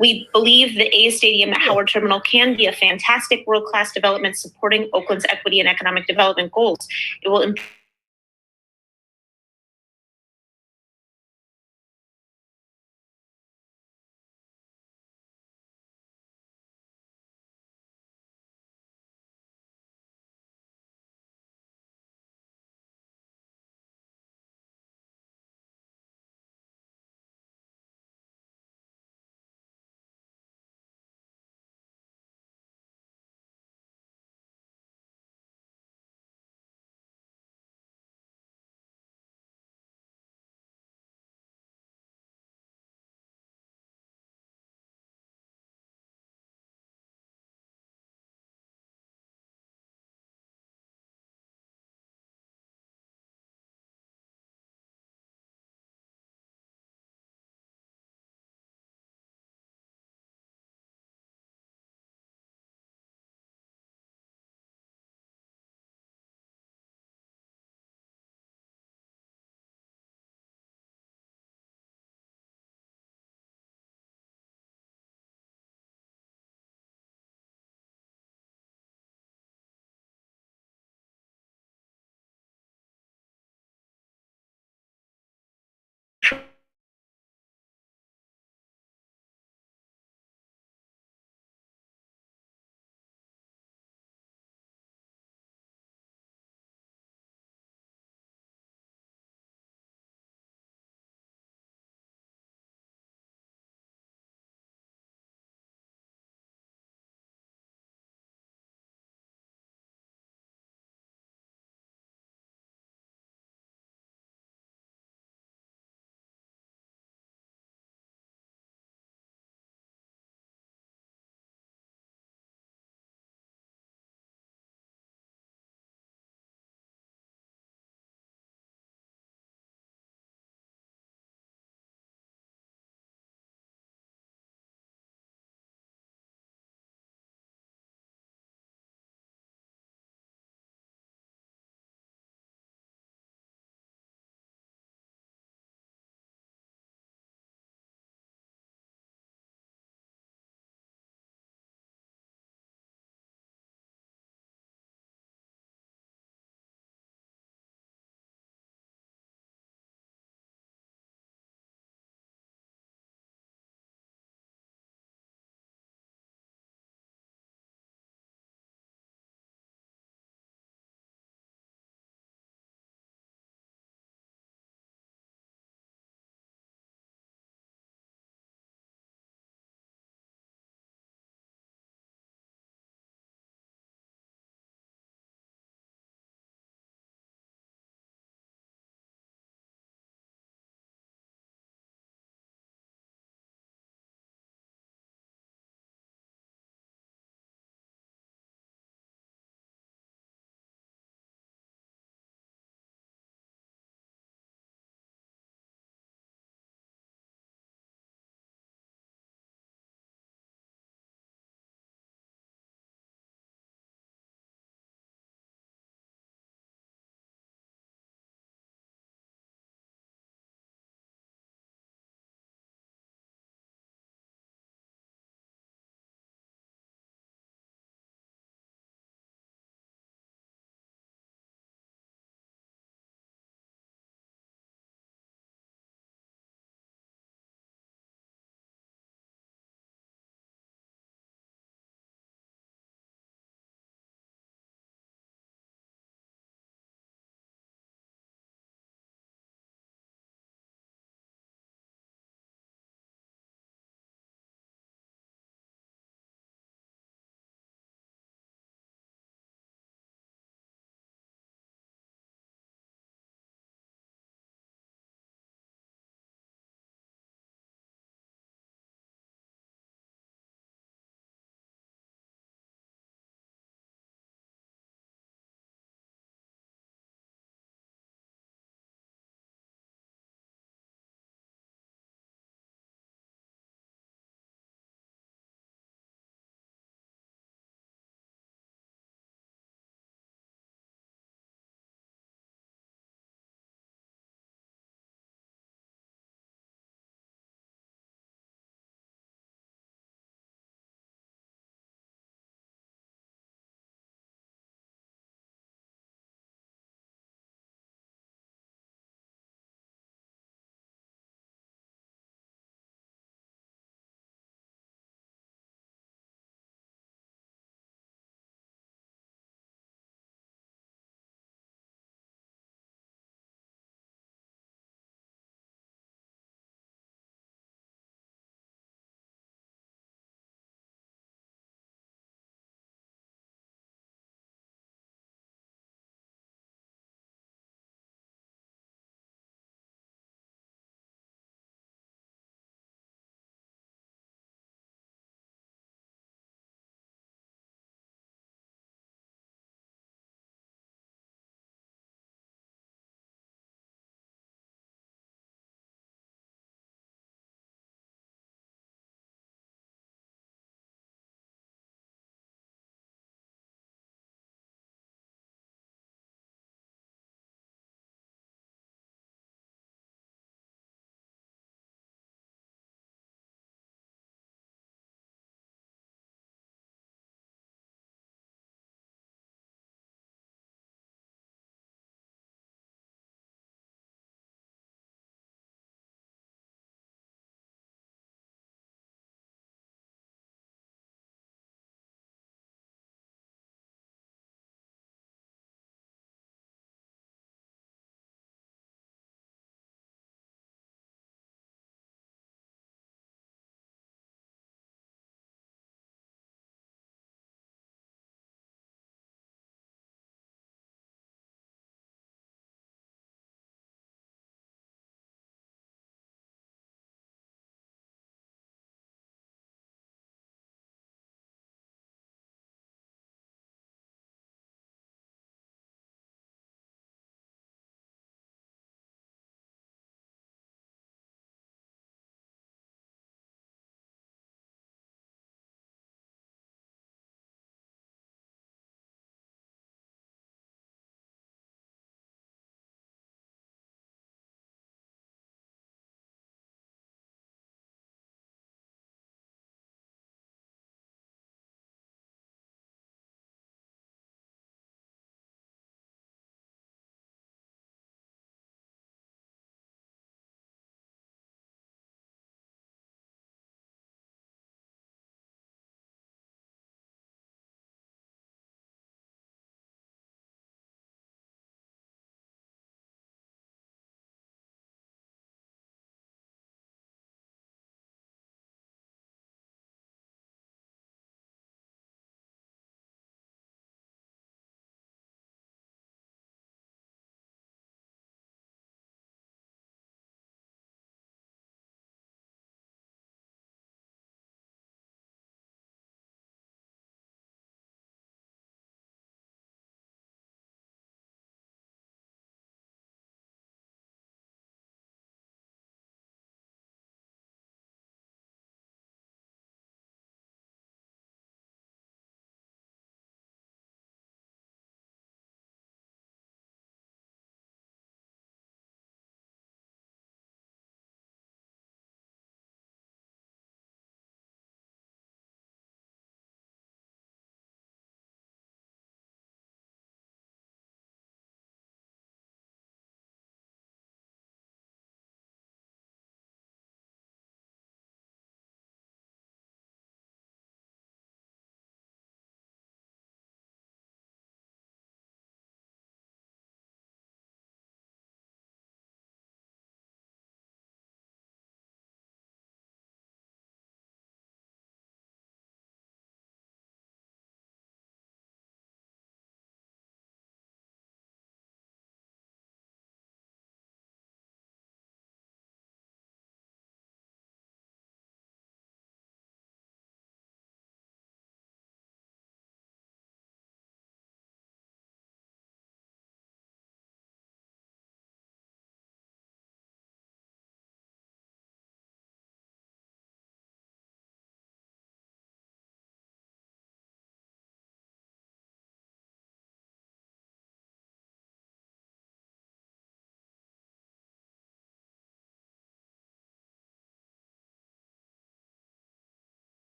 We believe the A's Stadium at Howard Terminal can be a fantastic world-class development supporting Oakland's equity and economic development goals. It will